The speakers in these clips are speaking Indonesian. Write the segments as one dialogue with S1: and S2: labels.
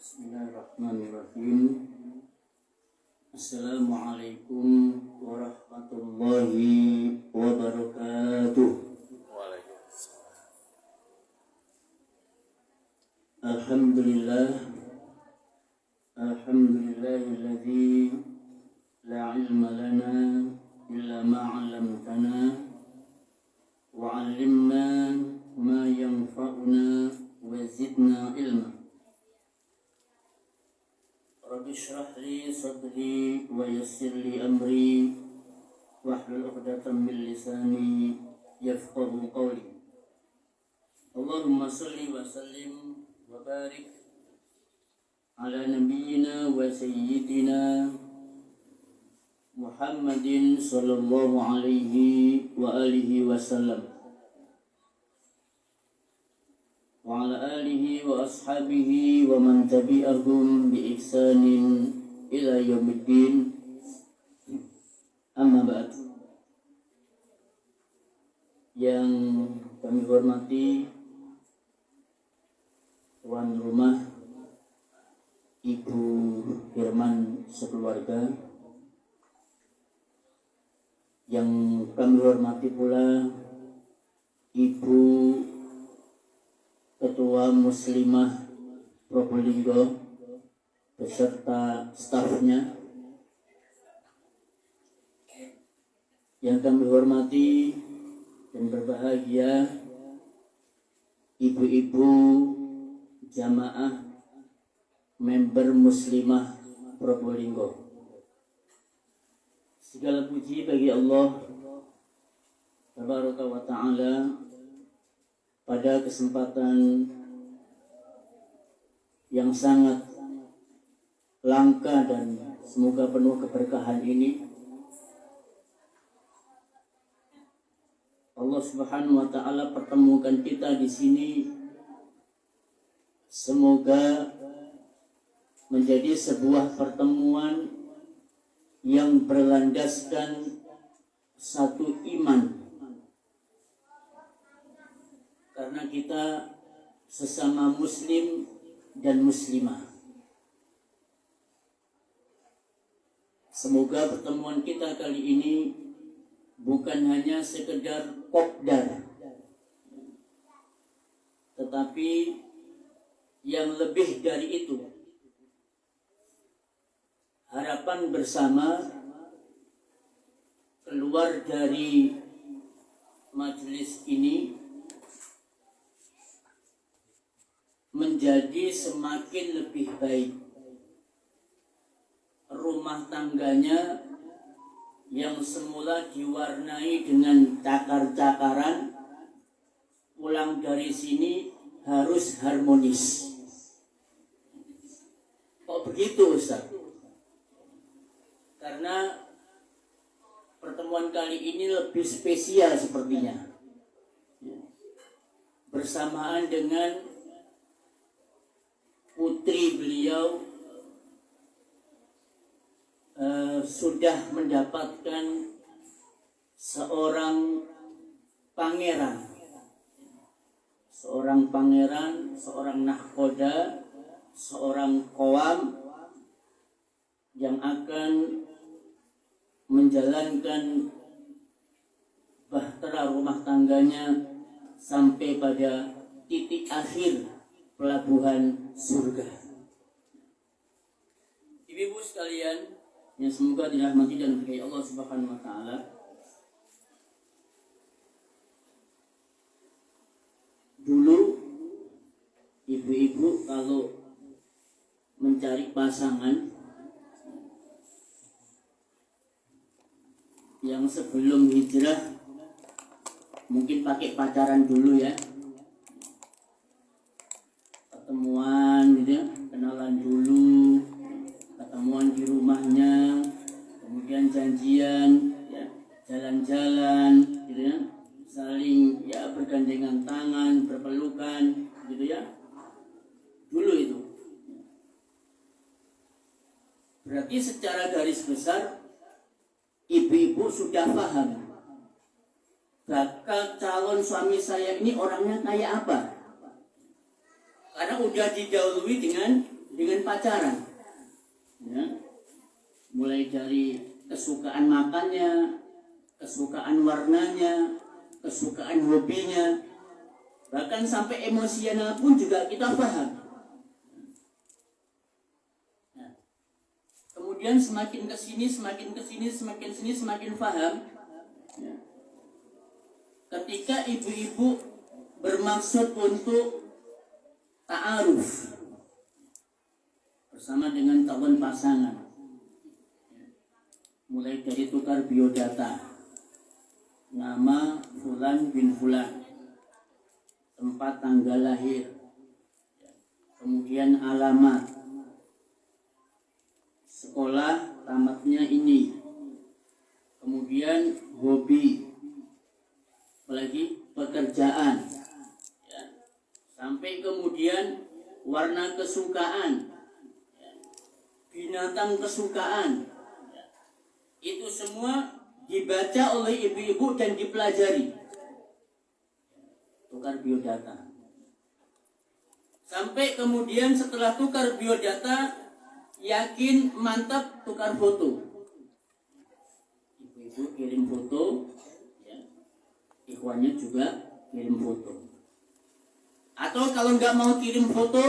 S1: Bismillahirrahmanirrahim. Assalamualaikum warahmatullahi wabarakatuh.
S2: Waalaikumsalam.
S1: Alhamdulillahilladzi la ilma lana illa ma 'allamtana wa 'allimna ma yanfa'una wa zidna ilma. Rabbi shrah li sadri wa yassir li amri wahlul 'uqdatam min lisani yafqahu qawli. Allahumma shalli wa sallim wa barik ala nabiyyina wa sayyidina Muhammadin sallallahu alaihi wa alihi wasallam wa ala alihi wa ashabihi wa man tabi'ahum bi ihsanin ila yaumiddin. Amma ba'd. Yang kami hormati tuan rumah Ibu Firman sekeluarga, yang kami hormati pula Ibu Ketua Muslimah Probolinggo beserta stafnya, yang kami hormati dan berbahagia ibu-ibu jamaah member Muslimah Probolinggo. Segala puji bagi Allah Tabaraka wa Ta'ala pada kesempatan yang sangat langka dan semoga penuh keberkahan ini, Allah Subhanahu wa Ta'ala pertemukan kita di sini. Semoga menjadi sebuah pertemuan yang berlandaskan satu iman, karena kita sesama muslim dan muslimah. Semoga pertemuan kita kali ini bukan hanya sekedar kopdar, tetapi yang lebih dari itu. Harapan bersama keluar dari majelis ini menjadi semakin lebih baik. Rumah tangganya yang semula diwarnai dengan cakar-cakaran, pulang dari sini harus harmonis. Kok begitu, Ustaz? Karena pertemuan kali ini lebih spesial sepertinya, bersamaan dengan putri beliau sudah mendapatkan seorang pangeran, seorang nahkoda, seorang qawam yang akan menjalankan bahtera rumah tangganya sampai pada titik akhir pelabuhan surga. Ibu-ibu sekalian yang semoga dirahmati dan diberkahi Allah Subhanahu wa Ta'ala, dulu ibu-ibu kalau mencari pasangan yang sebelum hijrah mungkin pakai pacaran dulu ya, ketemuan gitu ya, kenalan dulu, ketemuan di rumahnya, kemudian janjian ya, jalan-jalan gitu ya, saling ya bergandengan tangan, berpelukan gitu ya, dulu itu. Berarti secara garis besar ibu-ibu sudah paham bakal calon suami saya ini orangnya kayak apa, karena udah didahului dengan dengan pacaran. Ya. Mulai dari kesukaan makannya, kesukaan warnanya, kesukaan hobinya, bahkan sampai emosional pun juga kita paham. Nah, kemudian semakin kesini, semakin paham. Ya. Ketika ibu-ibu bermaksud untuk ta'aruf bersama dengan calon pasangan, mulai dari tukar biodata, nama Fulan bin Fulan, tempat tanggal lahir, kemudian alamat, sekolah tamatnya ini, kemudian hobi, apalagi pekerjaan, ya. Sampai kemudian warna kesukaan, ya. Binatang kesukaan, ya. Itu semua dibaca oleh ibu-ibu dan dipelajari. Tukar biodata. Sampai kemudian setelah tukar biodata, yakin mantap tukar foto. Ibu-ibu kirim foto, ya. Ikhwannya juga kirim foto. Atau kalau nggak mau kirim foto,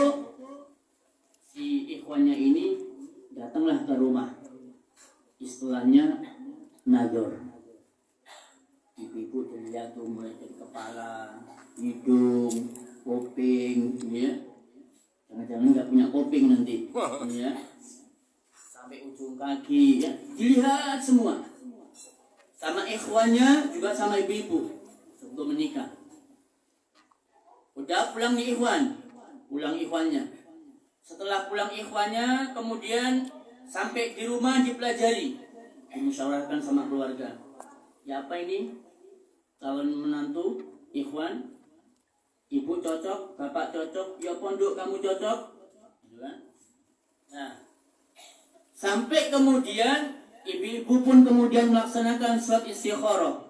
S1: si ikhwannya ini datanglah ke rumah. Istilahnya nador. Ibu-ibu dilihat tuh mulai dari kepala, hidung, kuping, ya. Jangan-jangan nggak punya kuping nanti, ya. Sampai ujung kaki, ya. Dilihat semua. Sama ikhwannya juga sama ibu-ibu sebelum menikah. Udah pulang nih ikhwan, pulang ikhwannya. Setelah pulang ikhwannya, kemudian sampai di rumah dipelajari, dimusyawarahkan sama keluarga. Ya apa ini? Calon menantu, ikhwan, ibu cocok, bapak cocok, ya pondok kamu cocok. Nah, sampai kemudian ibu-ibu pun kemudian melaksanakan sholat istikharah.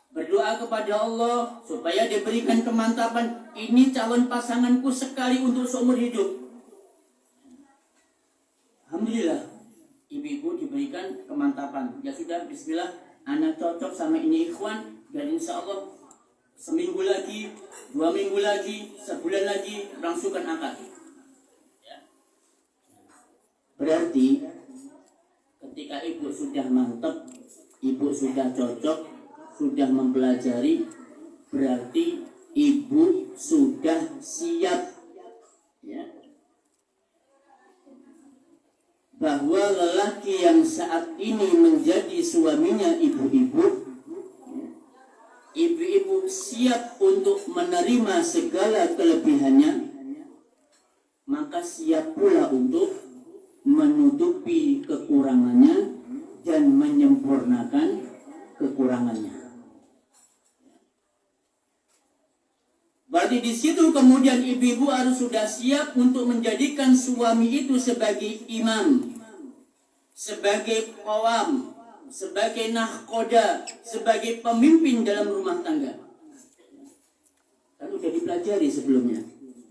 S1: Berdoa kepada Allah supaya diberikan kemantapan. Ini calon pasanganku sekali untuk seumur hidup. Alhamdulillah, ibu-ibu diberikan kemantapan. Ya sudah, bismillah, anak cocok sama ini ikhwan. Dan insya Allah seminggu lagi, 2 minggu lagi, sebulan lagi langsungkan akad. Ya. Berarti ketika ibu sudah mantap, ibu sudah cocok, sudah mempelajari, berarti ibu sudah siap, ya, bahwa lelaki yang saat ini menjadi suaminya ibu-ibu, ibu-ibu siap untuk menerima segala kelebihannya, maka siap pula untuk menutupi kekurangannya dan menyempurnakan kekurangannya. Berarti di situ kemudian ibu-ibu harus sudah siap untuk menjadikan suami itu sebagai imam, sebagai qawam, sebagai nahkoda, sebagai pemimpin dalam rumah tangga. Kan udah dipelajari sebelumnya,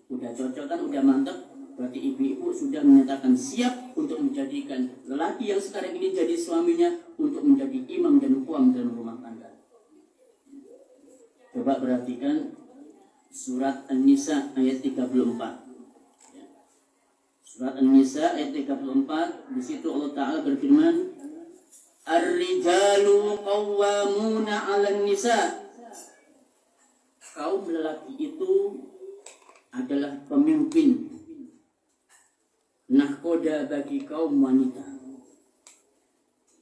S1: udah cocok kan, udah mantap. Berarti ibu-ibu sudah menyatakan siap untuk menjadikan lelaki yang sekarang ini jadi suaminya untuk menjadi imam dan qawam dalam rumah tangga. Coba perhatikan Surat An-Nisa ayat 34. Surat An-Nisa ayat 34, di situ Allah Ta'ala berfirman, Ar-rijalu qawwamuna 'alan nisa. Kaum lelaki itu adalah pemimpin, nahkoda bagi kaum wanita.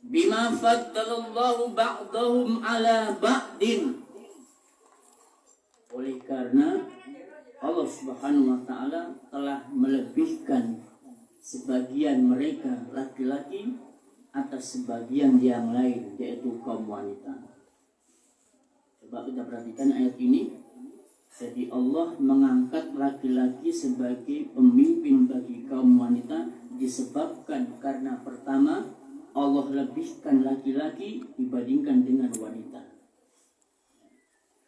S1: Bima faddalallahu ba'dahum 'ala ba'din. Oleh karena Allah Subhanahu wa Ta'ala telah melebihkan sebagian mereka laki-laki atas sebagian yang lain, yaitu kaum wanita. Coba kita perhatikan ayat ini. Jadi Allah mengangkat laki-laki sebagai pemimpin bagi kaum wanita disebabkan karena pertama Allah lebihkan laki-laki dibandingkan dengan wanita.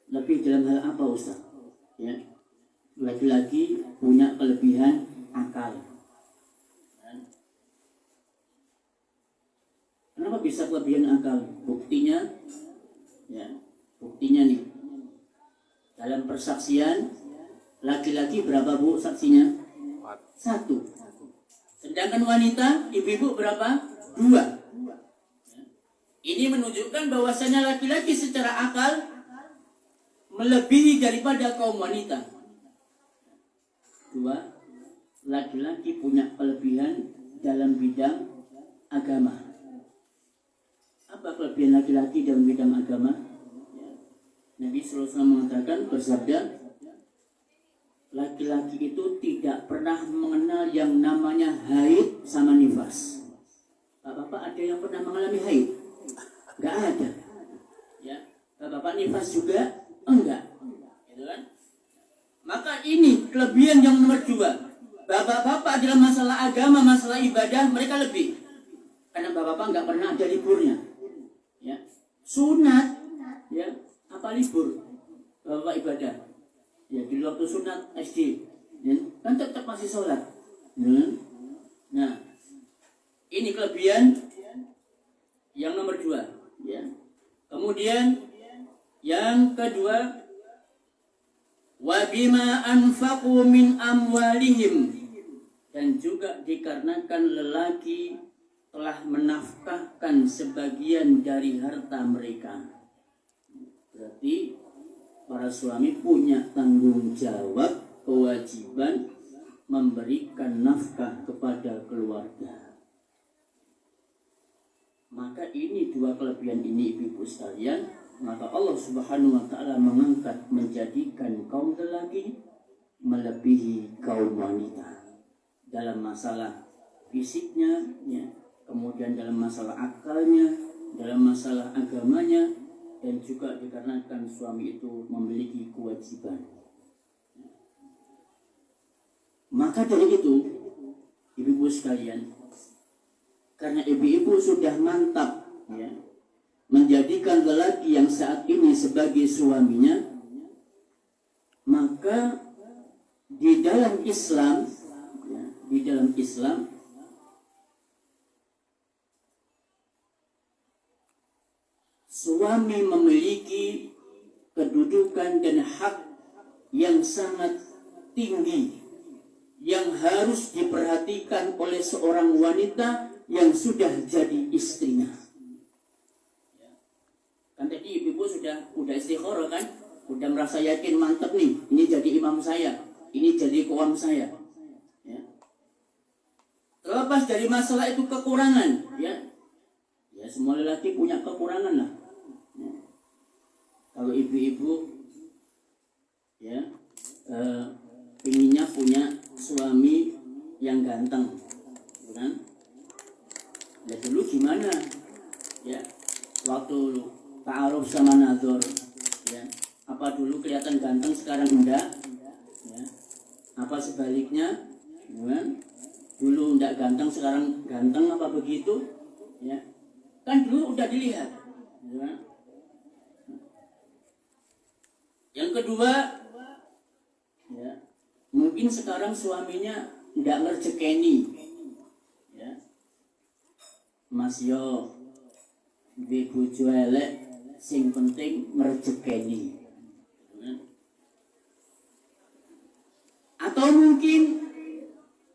S1: Lebih dalam hal apa, Ustaz? Ya, laki-laki punya kelebihan akal, Kenapa bisa kelebihan akal? Buktinya nih dalam persaksian laki-laki berapa bu saksinya? 1. Sedangkan wanita ibu-ibu berapa? 2. Ini menunjukkan bahwasanya laki-laki secara akal melebihi daripada kaum wanita. 2. Laki-laki punya kelebihan dalam bidang agama. Apa kelebihan laki-laki dalam bidang agama? Nabi SAW mengatakan, bersabda, laki-laki itu tidak pernah mengenal yang namanya haid sama nifas. Bapak ada yang pernah mengalami haid? Enggak ada. Ya, Bapak nifas juga enggak. Gitu kan? Maka ini kelebihan yang nomor 2. Bapak-bapak dalam masalah agama, masalah ibadah mereka lebih. Karena bapak-bapak enggak pernah ada liburnya. Ya. Sunat, ya, apa libur? Bapak ibadah. Ya, di waktu sunat SD, ya, kan tetap masih sholat. Ya. Nah, ini kelebihan yang nomor 2. Ya. Kemudian yang kedua, wabima anfaqu min amwalihim, dan juga dikarenakan lelaki telah menafkahkan sebagian dari harta mereka. Berarti para suami punya tanggung jawab, kewajiban memberikan nafkah kepada keluarga. Maka ini 2 kelebihan ini ibu-ibu sekalian, maka Allah Subhanahu wa taala mengangkat menjadikan kaum lelaki melebihi kaum wanita dalam masalah fisiknya, ya, kemudian dalam masalah akalnya, dalam masalah agamanya, dan juga dikarenakan suami itu memiliki kewajiban. Maka dari itu, ibu-ibu sekalian, karena ibu-ibu sudah mantap, ya, menjadikan lelaki yang saat ini sebagai suaminya, maka di dalam Islam, ya, di dalam Islam suami memiliki kedudukan dan hak yang sangat tinggi yang harus diperhatikan oleh seorang wanita yang sudah jadi istrinya. Kan tadi ibu sudah istikharah kan? Udah merasa yakin mantap nih, ini jadi imam saya, ini jadi qawam saya. Ya. Terlepas dari masalah itu kekurangan, ya. Ya semua lelaki punya kekurangan lah. Ya. Kalau ibu-ibu, ya, inginnya punya suami yang ganteng, kan? Ya dulu gimana? Ya, waktu ta'aruf sama nazar, ya, apa dulu kelihatan ganteng sekarang enggak? Ya. Apa sebaliknya? Ya. Dulu enggak ganteng sekarang ganteng, apa begitu? Ya. Kan dulu udah dilihat. Ya. Yang kedua, ya, mungkin sekarang suaminya enggak ngerjekeni, ya. Mas yo di bojo elek, sing penting ngerjekeni. Atau mungkin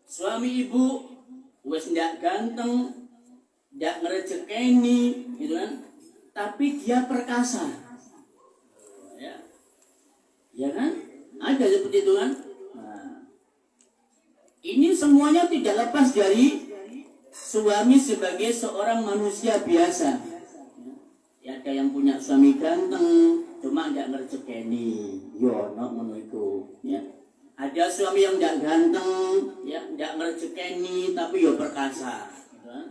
S1: suami ibu wes ndak ganteng, ndak ngerjekeni, gitu kan? Tapi dia perkasa, ya, ya kan? Ada seperti itu kan? Nah, ini semuanya tidak lepas dari suami sebagai seorang manusia biasa. Ya, ada yang punya suami ganteng, cuma nggak ngerjekeni, yo no ngono iku, ya. Ada suami yang nggak ganteng, ya, nggak ngerjekeni, tapi yo perkasa, gitu kan?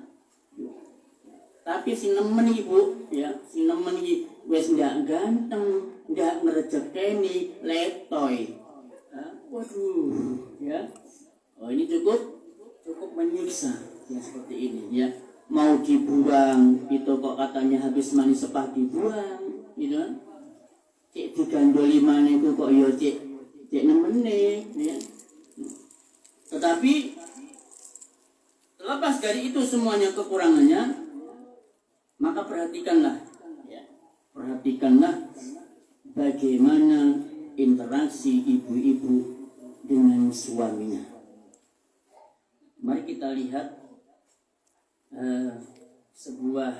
S1: Tapi si nemen ibu, ya, si nemen iki wes nggak ganteng, nggak ngerjekeni, letoy. Waduh, ya. Oh ini cukup menyiksa, ya, seperti ini, ya. Mau dibuang itu kok katanya habis mani sepah dibuang, gitu kan? Cek digandoli mana itu kok yo cek nemene, ya. Tetapi terlepas dari itu semuanya kekurangannya, Maka perhatikanlah, ya, perhatikanlah bagaimana interaksi ibu-ibu dengan suaminya. Mari kita lihat sebuah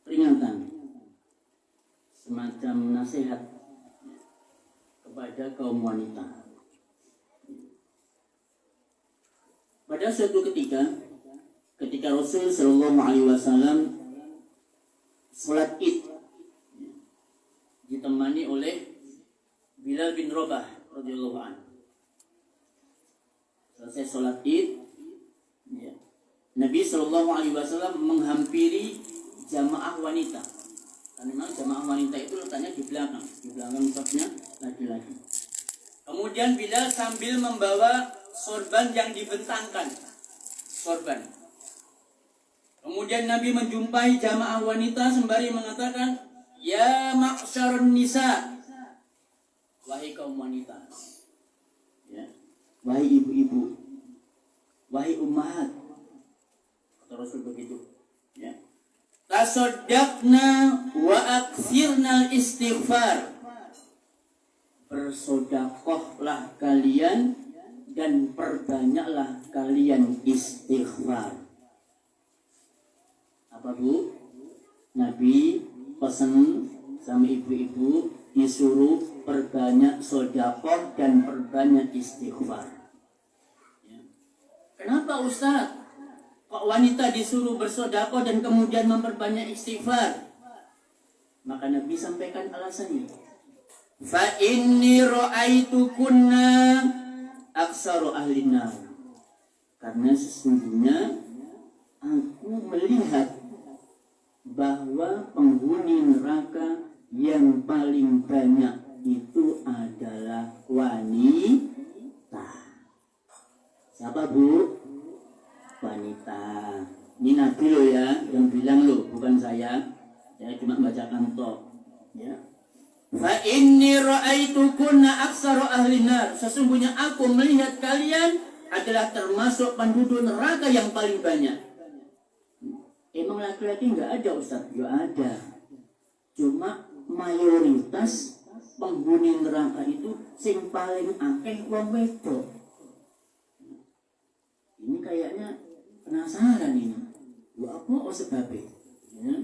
S1: peringatan, semacam nasihat kepada kaum wanita. Pada suatu ketika Rasul Shallallahu Alaihi Wasallam sholat Id ditemani oleh Bilal bin Rabah radhiyallahu anhu. Selesai sholat Id, ya, Nabi Shallallahu Alaihi Wasallam menghampiri jamaah wanita. Karena memang jamaah wanita itu letaknya di belakang safnya laki-laki. Kemudian Bilal sambil membawa sorban yang dibentangkan, sorban. Kemudian Nabi menjumpai jamaah wanita sembari mengatakan, ya ma'syarun nisa, wahai kaum wanita, ya, wahai ibu-ibu, wahai ummahat, kata Rasul begitu, ya. Tasaddaqna wa aktsirna istighfar. Bersedekahlah kalian dan perbanyaklah kalian istighfar. Apa Bu? Nabi pesan sama ibu-ibu disuruh perbanyak sedekah dan perbanyak istighfar. Ya. Kenapa Ustaz? Kok wanita disuruh bersedekah dan kemudian memperbanyak istighfar? Maka Nabi sampaikan alasannya. Fa inni ra'aitukunna aksaru ahlin nar. Karena sesungguhnya aku melihat bahwa penghuni neraka yang paling banyak itu adalah wanita. Siapa Bu? Wanita. Ini Nabi loh ya, yang bilang loh, bukan saya. Saya cuma bacakan tok. Ya. Fa inni ra'aitukunna aksaru ahli nar. Sesungguhnya aku melihat kalian adalah termasuk penduduk neraka yang paling banyak. Emang laki-laki nggak ada Ustaz? Ya ada. Cuma mayoritas penghuni neraka itu sing paling akeh wong wedok. Ini kayaknya penasaran ini. Apa sebabnya? Ya.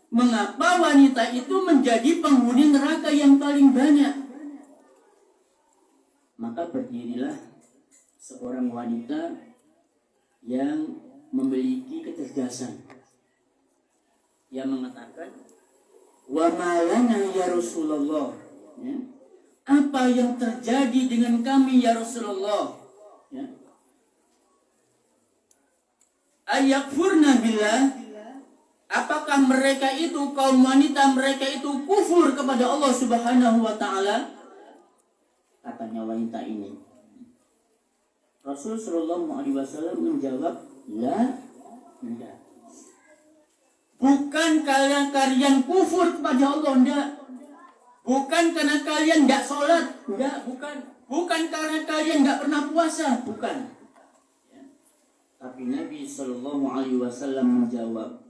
S1: Mengapa wanita itu menjadi penghuni neraka yang paling banyak? Maka berdirilah seorang wanita yang memiliki kecerdasan. Yang mengatakan, wa malana ya Rasulullah. Ya. Apa yang terjadi dengan kami ya Rasulullah? Ya. Ayakfurna billah. Apakah mereka itu, kaum wanita mereka itu kufur kepada Allah Subhanahu wa ta'ala? Katanya wanita ini. Rasul Shallallahu Alaihi Wasallam menjawab, la, tidak. Bukan karena kalian kufur kepada Allah, enggak. Bukan karena kalian enggak sholat, enggak, bukan. Bukan karena kalian enggak pernah puasa, bukan. Ya. Tapi Nabi Shallallahu Alaihi Wasallam menjawab,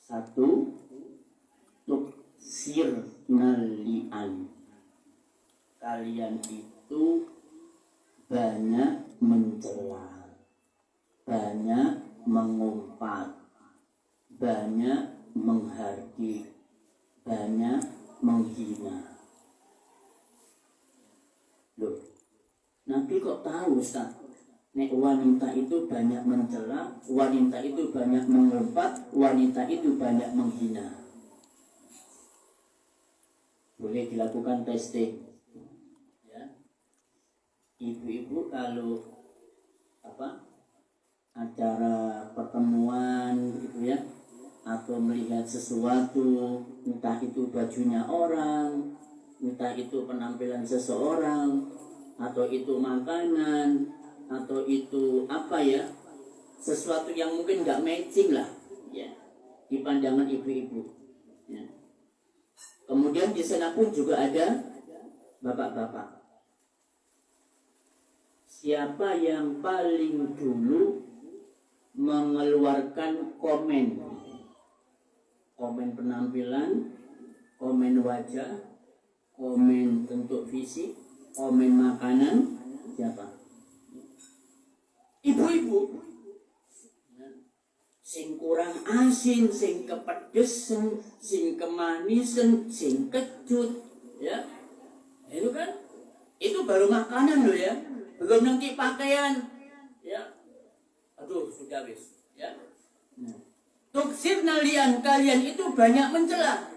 S1: satu, tuksir nalian. Kalian itu banyak mencela, banyak mengumpat, banyak menghardik, banyak menghina. Loh, Nabi kok tahu Ustaz? Nek wanita itu banyak mencela, wanita itu banyak mengumpat, wanita itu banyak menghina. Boleh dilakukan testing. Ya. Ibu-ibu kalau acara pertemuan gitu ya, atau melihat sesuatu, entah itu bajunya orang, entah itu penampilan seseorang, atau itu makanan, atau itu sesuatu yang mungkin nggak matching lah ya di pandangan ibu-ibu ya. Kemudian di sana pun juga ada bapak-bapak. Siapa yang paling dulu mengeluarkan komen komen penampilan, komen wajah, komen bentuk fisik, komen makanan. Siapa? Ibu-ibu. Sing kurang asin, sing kepedesen, sing kemanisen, sing kecut, ya. Itu kan, itu baru makanan loh ya. Belum nanti pakaian, ya. Aduh, sudah habis, ya. Tuksirna lian, kalian itu banyak mencela.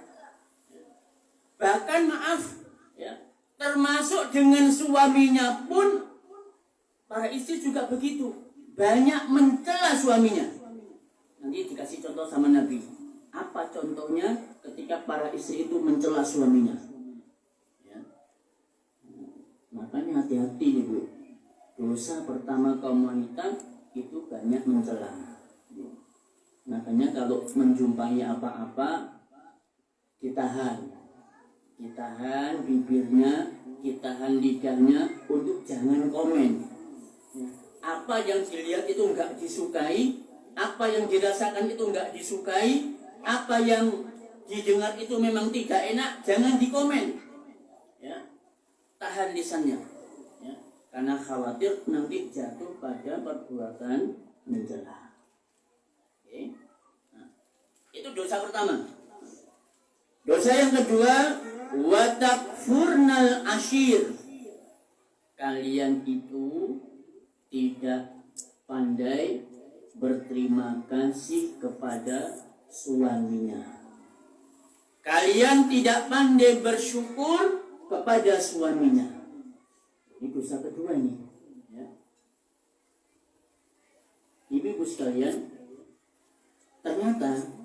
S1: Bahkan maaf, ya, termasuk dengan suaminya pun para istri juga begitu, banyak mencela suaminya. Nanti dikasih contoh sama Nabi. Apa contohnya ketika para istri itu mencela suaminya? Ya. Makanya hati-hati nih Bu. Dosa pertama kaum wanita itu banyak mencela. Makanya kalau menjumpai apa-apa, ditahan bibirnya, ditahan lidahnya untuk jangan komen. Apa yang dilihat itu enggak disukai, apa yang dirasakan itu enggak disukai, apa yang didengar itu memang tidak enak, jangan dikomen. Ya. Tahan lisannya. Ya. Karena khawatir nanti jatuh pada perbuatan mencela. Oke. Nah, itu dosa pertama. Dosa yang kedua, wa takfurnal ashir. Kalian itu tidak pandai berterima kasih kepada suaminya. Kalian tidak pandai bersyukur kepada suaminya. Ini dosa kedua ini. Ya. Ibu-ibu sekalian, ternyata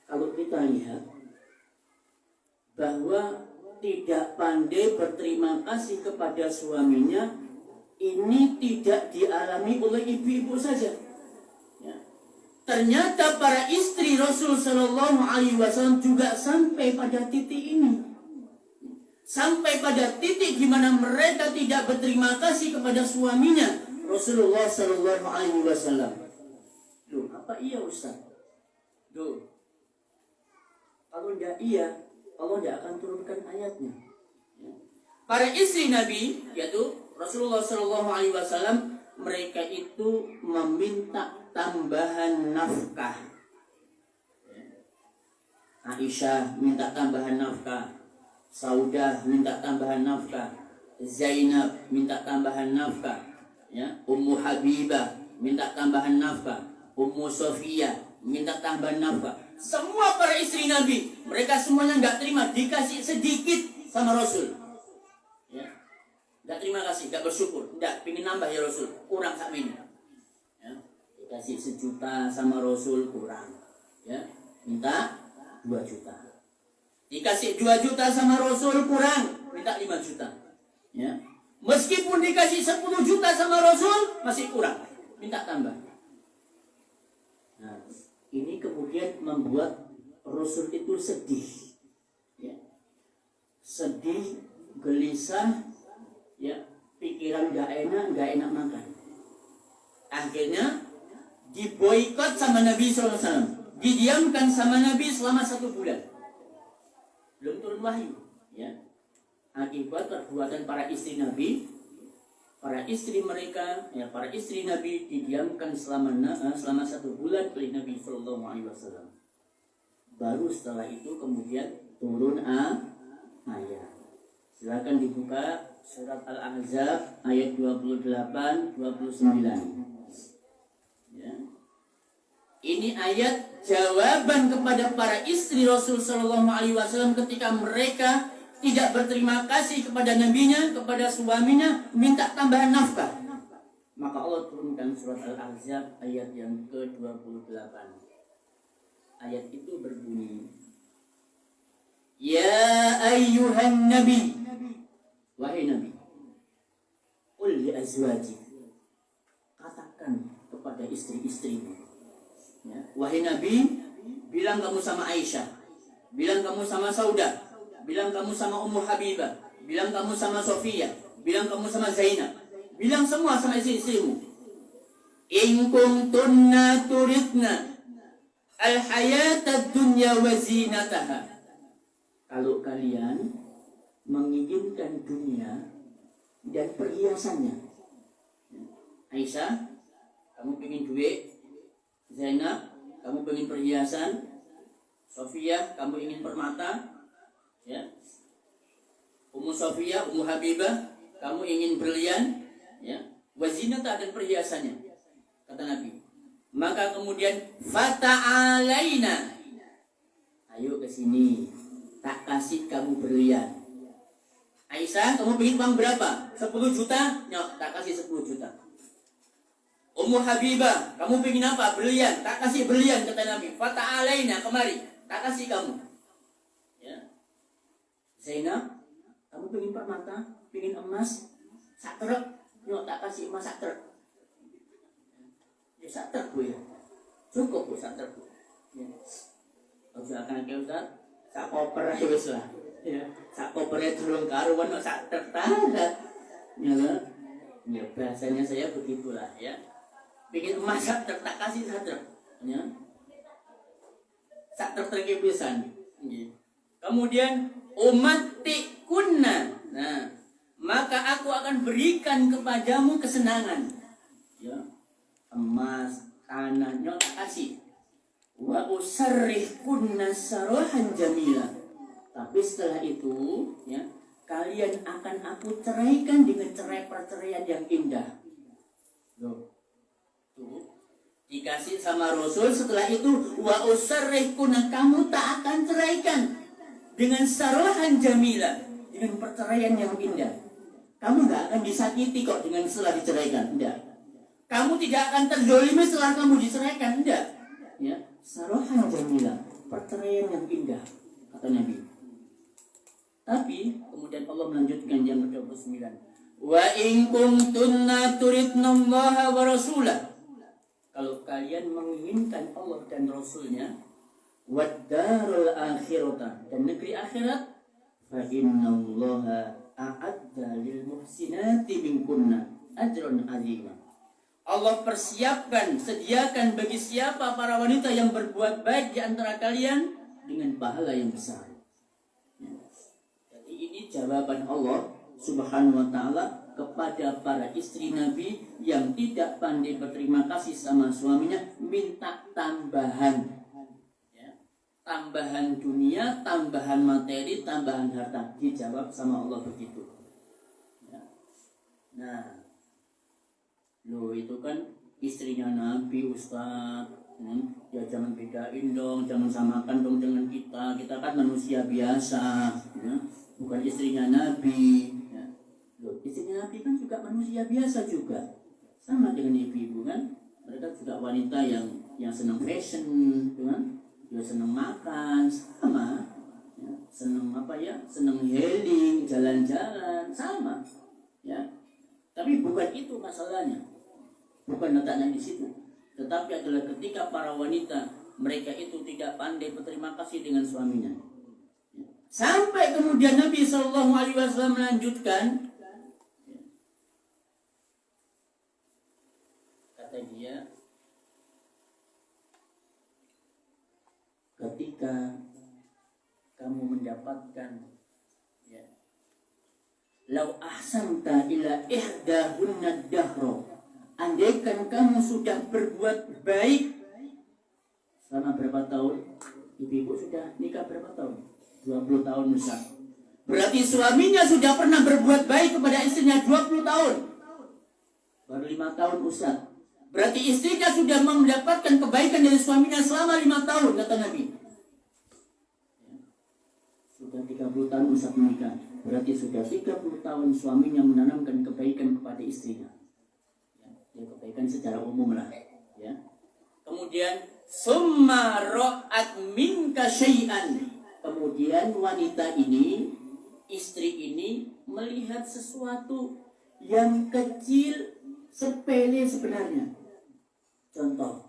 S1: kalau kita lihat bahwa tidak pandai berterima kasih kepada suaminya, ini tidak dialami oleh ibu-ibu saja. Ternyata para istri Rasul Shallallahu Alaihi Wasallam juga sampai pada titik ini, sampai pada titik di mana mereka tidak berterima kasih kepada suaminya Rasulullah Shallallahu Alaihi Wasallam. Loh, apa iya Ustaz? Loh, kalau tidak iya, Allah tidak akan turunkan ayatnya. Para istri Nabi, yaitu Rasulullah Shallallahu Alaihi Wasallam, mereka itu meminta tambahan nafkah. Aisyah minta tambahan nafkah, Saudah minta tambahan nafkah, Zainab minta tambahan nafkah, ya, Ummu Habibah minta tambahan nafkah, Ummu Sofiyah minta tambahan nafkah. Semua para istri Nabi, mereka semuanya nggak terima, dikasih sedikit sama Rasul. Ya, nggak terima kasih, nggak bersyukur, nggak pingin nambah ya Rasul, kurang sak ini. Dikasih 1 juta sama Rasul kurang, ya, minta 2 juta. Dikasih 2 juta sama Rasul kurang, minta 5 juta. Ya. Meskipun dikasih 10 juta sama Rasul masih kurang, minta tambah. Nah, ini kemudian membuat Rasul itu sedih, ya. Sedih, gelisah, ya, pikiran nggak enak makan. Akhirnya diboikot sama Nabi SAW, didiamkan sama Nabi selama 1 bulan, belum turun wahyu, ya. Akibat perbuatan para istri Nabi, para istri mereka, ya, para istri Nabi didiamkan selama 1 bulan oleh Nabi SAW. Baru setelah itu kemudian turun ayat. Silakan dibuka surat Al-Ahzab ayat 28-29. Ya. Ini ayat jawaban kepada para istri Rasul Shallallahu Alaihi Wasallam ketika mereka tidak berterima kasih kepada nabinya, kepada suaminya, minta tambahan nafkah. Maka Allah turunkan surat Al-Ahzab ayat yang ke-28. Ayat itu berbunyi, Ya ayyuhan nabi, wahai nabi, qul li azwajik, katakan kepada istri-istrimu, ya, wahai Nabi, bilang kamu sama Aisyah, bilang kamu sama Saudah, bilang kamu sama Ummu Habibah, bilang kamu sama Sofiyah, bilang kamu sama Zainab, bilang semua sama istri-istrimu, in kuntunna turidna al-hayatad dunya wa zinataha. Kalau kalian menginginkan dunia dan perhiasannya. Aisyah, kamu pengen duit. Zainab, kamu pengen perhiasan. Sofia, kamu ingin permata. Ya. Ummu Sofia, Ummu Habibah, kamu ingin berlian. Ya. Wazinata dan perhiasannya. Kata Nabi. Maka kemudian fata'alaina. Ayo ke sini. Tak kasih kamu berlian. Aisyah, kamu pengen uang berapa? 10 juta? Nyok, tak kasih 10 juta. Ummu Habibah, kamu pengen apa? Berlian. Tak kasih berlian, kata Nabi. Fata'alaina, kemari. Tak kasih kamu. Ya. Zainab, kamu pengen permata? Pengen emas? Sak truk? Nyok, tak kasih emas sak truk. Ya sak truk bu ya. Cukup bu sak truk bu. Ya. Kalau akan ke Ustaz, sak koper aja wis lah. Ya. Sak kopernya durung karuan kok sak truk tahat. Ya kan? Ya bahasanya saya begitulah ya. Pengen emas sak truk, tak kasih sak truk. Ya. Sak truk pisan. Kemudian umatikunna. Nah, maka aku akan berikan kepadamu kesenangan. Ya. Emas, tanahnya tak kasih. Wa usarrihkunna sarahan jamila. Tapi setelah itu, ya, kalian akan aku ceraikan dengan cerai perceraian yang indah. Loh. Tuh. Dikasih sama Rasul, setelah itu wa usarrihkunna, kamu tak akan ceraikan dengan sarahan jamila, dengan perceraian yang indah. Kamu gak akan disakiti kok dengan setelah diceraikan, enggak. Kamu tidak akan terzolimi setelah kamu diceraikan, enggak. Ya, sarahan jamila, perceraian yang indah, kata Nabi. Tapi kemudian Allah melanjutkan yang ke-29. Wa in kuntunna turidnallaha wa rasulah. Kalau kalian menginginkan Allah dan Rasulnya, wad darul akhirata, dan negeri akhirat, fa innallaha a'adda lil muhsinati minkunna ajran azima. Allah persiapkan, sediakan bagi siapa para wanita yang berbuat baik di antara kalian dengan pahala yang besar. Jadi ini jawaban Allah Subhanahu wa ta'ala kepada para istri Nabi yang tidak pandai berterima kasih sama suaminya, minta tambahan. Ya. Tambahan dunia, tambahan materi, tambahan harta. Dijawab sama Allah begitu. Ya. Nah, loh itu kan istrinya Nabi, Ustaz. Ya jangan bedain dong, jangan samakan dong dengan kita. Kita kan manusia biasa, ya. Bukan istrinya Nabi. Ya. Loh, istrinya Nabi kan juga manusia biasa juga. Sama dengan ibu-ibu kan. Mereka juga wanita yang senang fashion, kan? Juga senang makan, sama. Ya. Senang apa ya? Senang healing, jalan-jalan, sama. Ya. Tapi bukan itu masalahnya. Bukan letaknya di situ. Tetapi adalah ketika para wanita mereka itu tidak pandai berterima kasih dengan suaminya. Sampai kemudian Nabi SAW melanjutkan, kata dia, ketika kamu mendapatkan, ya, lau ahsanta ila ihdahunna dahro, andaikan kamu sudah berbuat baik selama berapa tahun? Ibu-ibu sudah nikah berapa tahun? 20 tahun Ustaz. Berarti suaminya sudah pernah berbuat baik kepada istrinya 20 tahun. Baru 5 tahun Ustaz. Berarti istrinya sudah mendapatkan kebaikan dari suaminya selama 5 tahun, kata Nabi. Sudah 30 tahun Ustaz menikah. Berarti sudah 30 tahun suaminya menanamkan kebaikan kepada istrinya. Ya, kebaikan secara umum lah. Ya. Kemudian summa ra'at minka syai'an. Kemudian wanita ini, istri ini melihat sesuatu yang kecil, sepele sebenarnya. Contoh,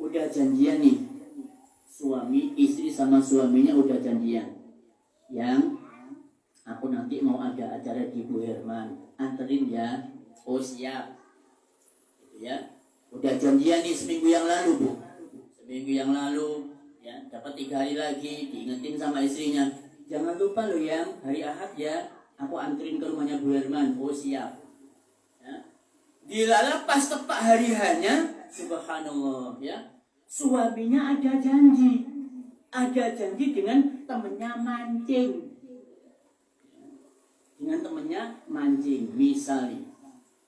S1: udah janjian nih, suami, istri sama suaminya udah janjian. Yang aku nanti mau ada acara di Bu Herman, anterin ya. Oh siap, gitu ya. Udah janjian nih seminggu yang lalu, Bu. Seminggu yang lalu, ya, dapat 3 hari lagi, diingetin sama istrinya. Jangan lupa loh yang hari Ahad ya, aku anterin ke rumahnya Bu Herman. Oh siap. Ya. Dilala pas tepat hari hanya, subhanallah ya, suaminya ada janji. Ada janji dengan temennya mancing. Dengan temennya mancing, misalnya.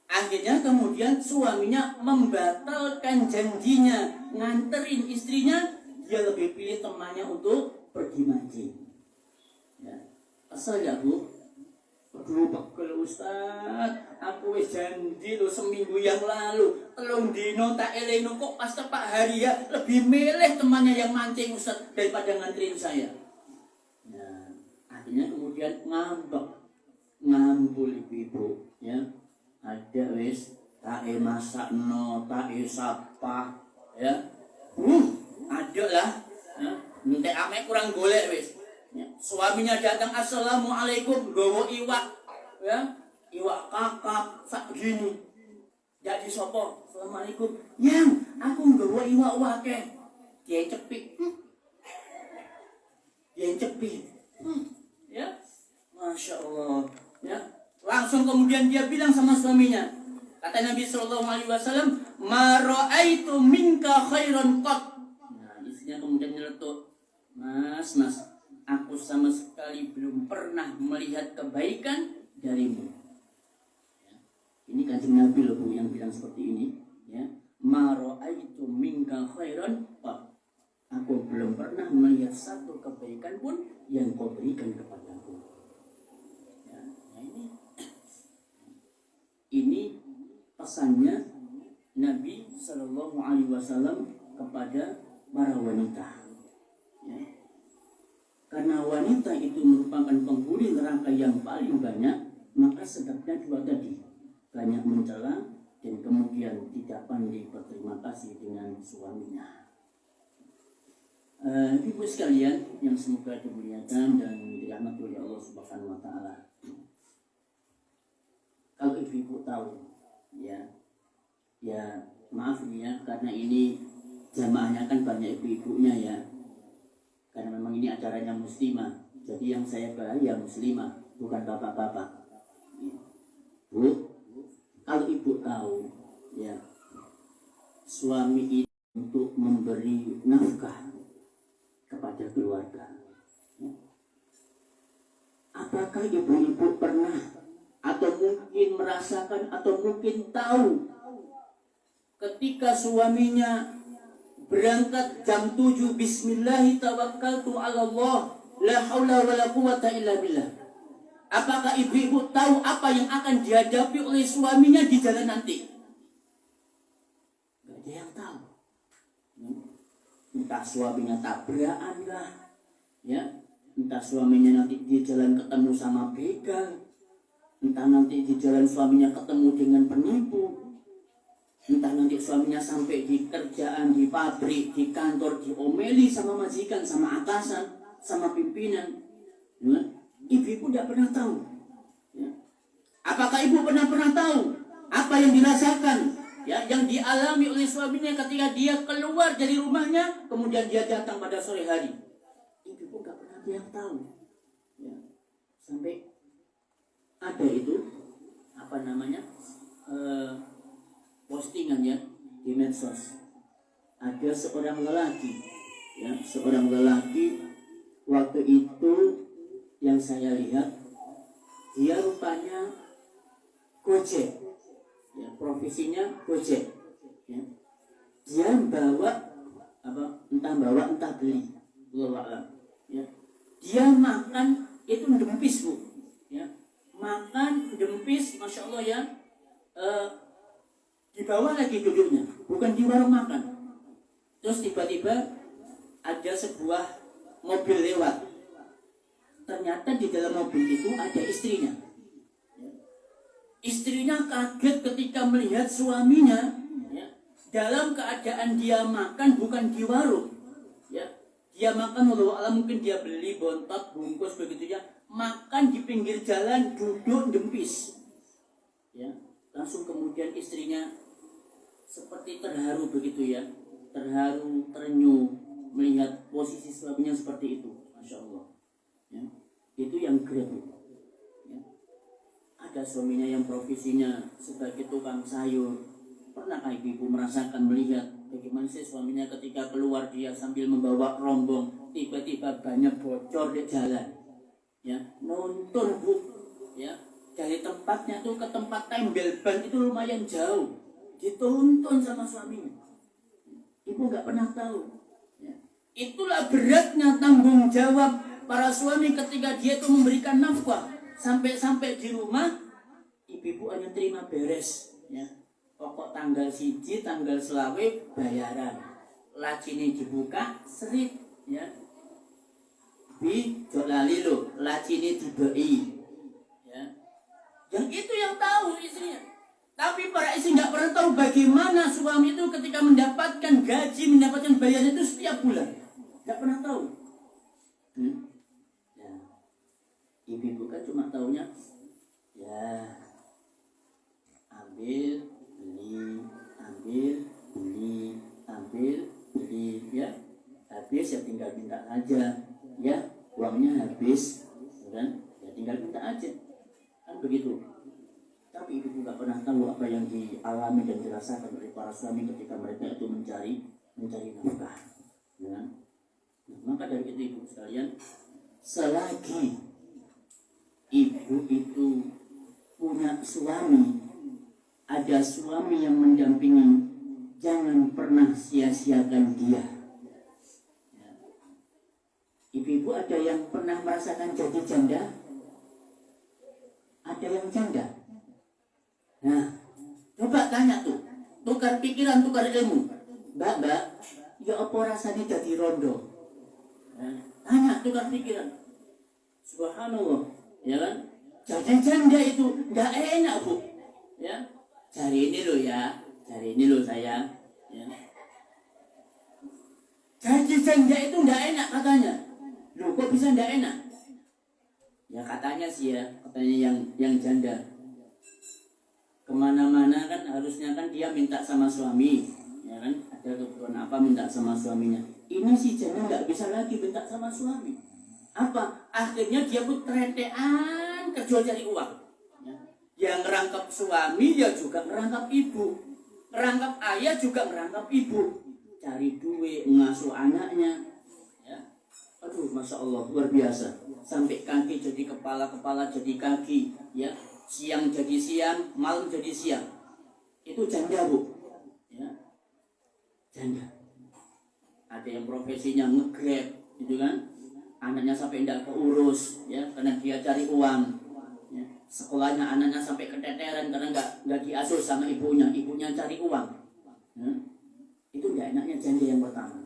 S1: Akhirnya kemudian suaminya membatalkan janjinya, nganterin istrinya, dia lebih pilih temannya untuk pergi mancing. Ya. Asal ya Bu, aduh pegel Ustaz, aku wis janji lo seminggu yang lalu, telung dino tak eleno kok pas tepat hari ya, lebih milih temannya yang mancing Ustaz daripada nganterin saya. Nah, akhirnya kemudian ngambul ibu ya. Ada wis tae masak no, tae sapa ya. Ada lah. Ya. Entek ame kurang golek wis. Ya. Suaminya datang, assalamualaikum, gowo iwak ya, iwak kakap sak gini. Jadi sopo, assalamualaikum, yang aku gowo iwak wake. Dia cepik, ya, masya Allah, ya. Langsung kemudian dia bilang sama suaminya, kata Nabi Sallallahu Alaihi Wasallam, ma ra'aitu minka khairan qat. Nah, istrinya kemudian nyeletuk, mas, aku sama sekali belum pernah melihat kebaikan darimu. Ya. Ini Kanjeng Nabi loh Bu yang bilang seperti ini. Ya. Ma ra'aitu minka khairan qat. Aku belum pernah melihat satu kebaikan pun yang kau berikan kepadaku. Ya. Nah ini pesannya Nabi Sallallahu Alaihi Wasallam kepada para wanita. Ya. Karena wanita itu merupakan penghuni neraka yang paling banyak, maka sebabnya dua tadi, banyak mencela dan kemudian tidak pandai berterima kasih dengan suaminya. Ibu sekalian yang semoga dimuliakan dan dirahmati oleh Allah Subhanahu Wa Taala. Kalau ibu tahu, ya maaf ya, karena ini jamaahnya kan banyak ibu-ibunya ya. Karena memang ini acaranya muslimah, jadi yang saya bahas yang muslimah, bukan bapak-bapak. Bu, kalau ibu tahu, ya, suami itu untuk memberi nafkah kepada keluarga, ya. Apakah ibu-ibu pernah atau mungkin merasakan atau mungkin tahu ketika suaminya berangkat jam 7, bismillahi tawakkaltu ala Allah, la haula wa la quwata illa billah. Apakah ibu-ibu tahu apa yang akan dihadapi oleh suaminya di jalan nanti? Gak ada yang tahu. Entah suaminya tabrakan lah, ya. Entah suaminya nanti di jalan ketemu sama begal, entah nanti di jalan suaminya ketemu dengan penipu, entah nanti suaminya sampai di kerjaan, di pabrik, di kantor, diomeli sama majikan, sama atasan, sama pimpinan. Ya. Ibu tidak pernah tahu. Ya. Apakah ibu pernah tahu apa yang dirasakan, ya, yang dialami oleh suaminya ketika dia keluar dari rumahnya, kemudian dia datang pada sore hari? Ibu tidak pernah dia tahu. Ya. Sampai ada itu apa namanya? Postingan ya di medsos, ada seorang lelaki waktu itu yang saya lihat, dia rupanya Gojek, ya, profesinya Gojek, ya. Dia bawa entah beli, ya. Dia makan itu dempis Bu, ya. Makan dempis, masya Allah ya. Di bawah lagi duduknya, bukan di warung makan. Terus tiba-tiba ada sebuah mobil lewat. Ternyata di dalam mobil itu ada istrinya. Istrinya kaget ketika melihat suaminya, ya, dalam keadaan dia makan bukan di warung. Ya. Dia makan, wallahu a'lam, mungkin dia beli bontot, bungkus begitu ya. Makan di pinggir jalan, duduk dempis. Ya. Langsung kemudian istrinya seperti terharu begitu ya, terharu, terenyuh melihat posisi suaminya seperti itu, masya Allah. Ya, itu yang great. Ya. Ada suaminya yang profesinya sebagai tukang sayur. Pernahkah ibu merasakan melihat bagaimana sih suaminya ketika keluar dia sambil membawa rombong, tiba-tiba banyak bocor di jalan. Ya, nonton bu, ya dari tempatnya tuh ke tempat tembel ban itu lumayan jauh, ditonton sama suaminya. Ibu nggak pernah tahu. Ya. Itulah beratnya tanggung jawab para suami ketika dia itu memberikan nafkah sampai di rumah, ibu hanya terima beres. Ya. Pokok tanggal siji, tanggal selawe bayaran, lacine dibuka, serit, ya. Bi jolali lo, lacine dibei. Ya. Yang itu yang tahu istrinya. Tapi para istri nggak pernah tahu bagaimana suami itu ketika mendapatkan gaji, mendapatkan bayaran itu setiap bulan. Nggak pernah tahu. Ya. Ibu kan cuma tahunya, ya ambil, beli, ambil, beli, ambil, beli, ya. Habis ya tinggal minta aja, ya uangnya habis, kan? Ya tinggal minta aja, kan begitu. Tapi ibu nggak pernah tahu apa yang dialami dan dirasakan oleh para suami ketika mereka itu mencari nafkah. Ya. Nah, maka dari itu ibu sekalian, selagi ibu itu punya suami, ada suami yang mendampingi, jangan pernah sia-siakan dia. Ya. Ibu-ibu ada yang pernah merasakan jadi janda? Ada yang janda? Nah, coba tanya tuh, tukar pikiran, tukar ilmu. Mbak, ya apa rasanya jadi rondo? Nah, tanya, tukar pikiran. Subhanallah, ya kan? Jadi janda itu nggak enak bu, ya. Cari ini loh ya, cari ini loh saya. Ya. Jadi janda itu nggak enak katanya. Loh kok bisa nggak enak? Ya katanya sih ya, katanya yang janda. Kemana-mana kan harusnya kan dia minta sama suami, ya kan? Ada kebutuhan apa minta sama suaminya. Ini si janda nggak bisa lagi minta sama suami. Apa? Akhirnya dia pun tretean kerja cari uang. Ya. Yang ngerangkap suami ya juga ngerangkap ibu, ngerangkap ayah juga ngerangkap ibu. Cari duit, ngasuh anaknya. Ya. Aduh, masya Allah luar biasa. Sampai kaki jadi kepala, kepala jadi kaki, ya. Siang jadi siang, malam jadi siang. Itu janda bu, ya. Janda. Ada yang profesinya nge-grab, gitu kan? Anaknya sampai tidak keurus, ya, karena dia cari uang. Ya. Sekolahnya anaknya sampai keteteran karena nggak diasuh sama ibunya cari uang. Ya. Itu nggak enaknya janda yang pertama.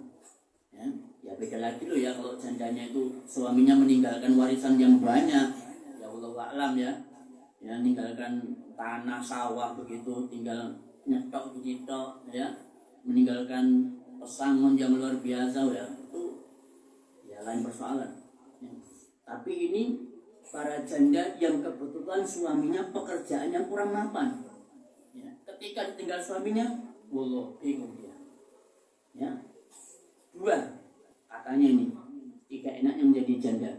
S1: Ya beda lagi loh ya kalau jandanya itu suaminya meninggalkan warisan yang banyak. Ya Allah a'lam ya. Ya meninggalkan tanah sawah begitu, tinggal nyetok begitu ya, meninggalkan pesangon yang luar biasa ya, itu ya lain persoalan ya. Tapi ini para janda yang kebetulan suaminya pekerjaannya kurang mapan ya, ketika ditinggal suaminya wallah bingung dia ya. Dua katanya ini tiga enaknya menjadi janda.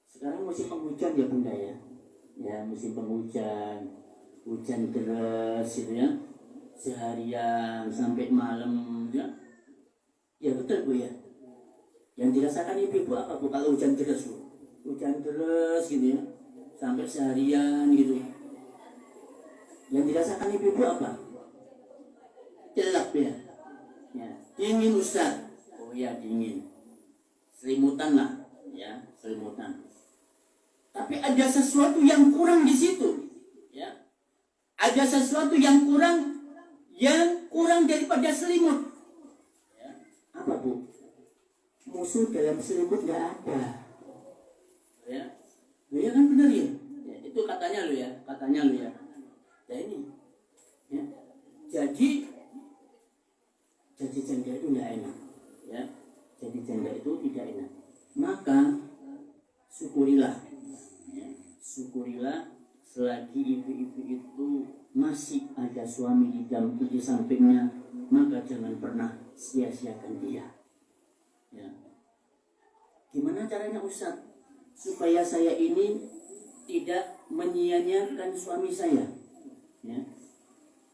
S1: Sekarang musim penghujan ya bunda ya musim penghujan, hujan deras gitu ya, seharian sampai malam ya. Ya betul bu ya. Yang dirasakan ibu apa bu kalau hujan deras bu? Hujan deras gitu ya, sampai seharian gitu. Yang dirasakan ibu apa? Gelap ya. Ya, dingin Ustaz. Oh ya dingin. Selimutan lah ya, selimutan. Tapi ada sesuatu yang kurang di situ, ya. Ada sesuatu yang kurang daripada selimut. Ya. Apa bu? Musuh dalam selimut nggak ada. Ya, ya kan benar ya. Ya itu katanya lo ya. Ya ini. Ya. Jadi janda itu nggak enak. Ya, jadi janda itu tidak enak. Maka syukurilah. Syukurilah selagi ibu-ibu itu masih ada suami di sampingnya, maka jangan pernah sia-siakan dia. Ya. Gimana caranya Ustaz supaya saya ini tidak menyia-nyiakan suami saya? Ya.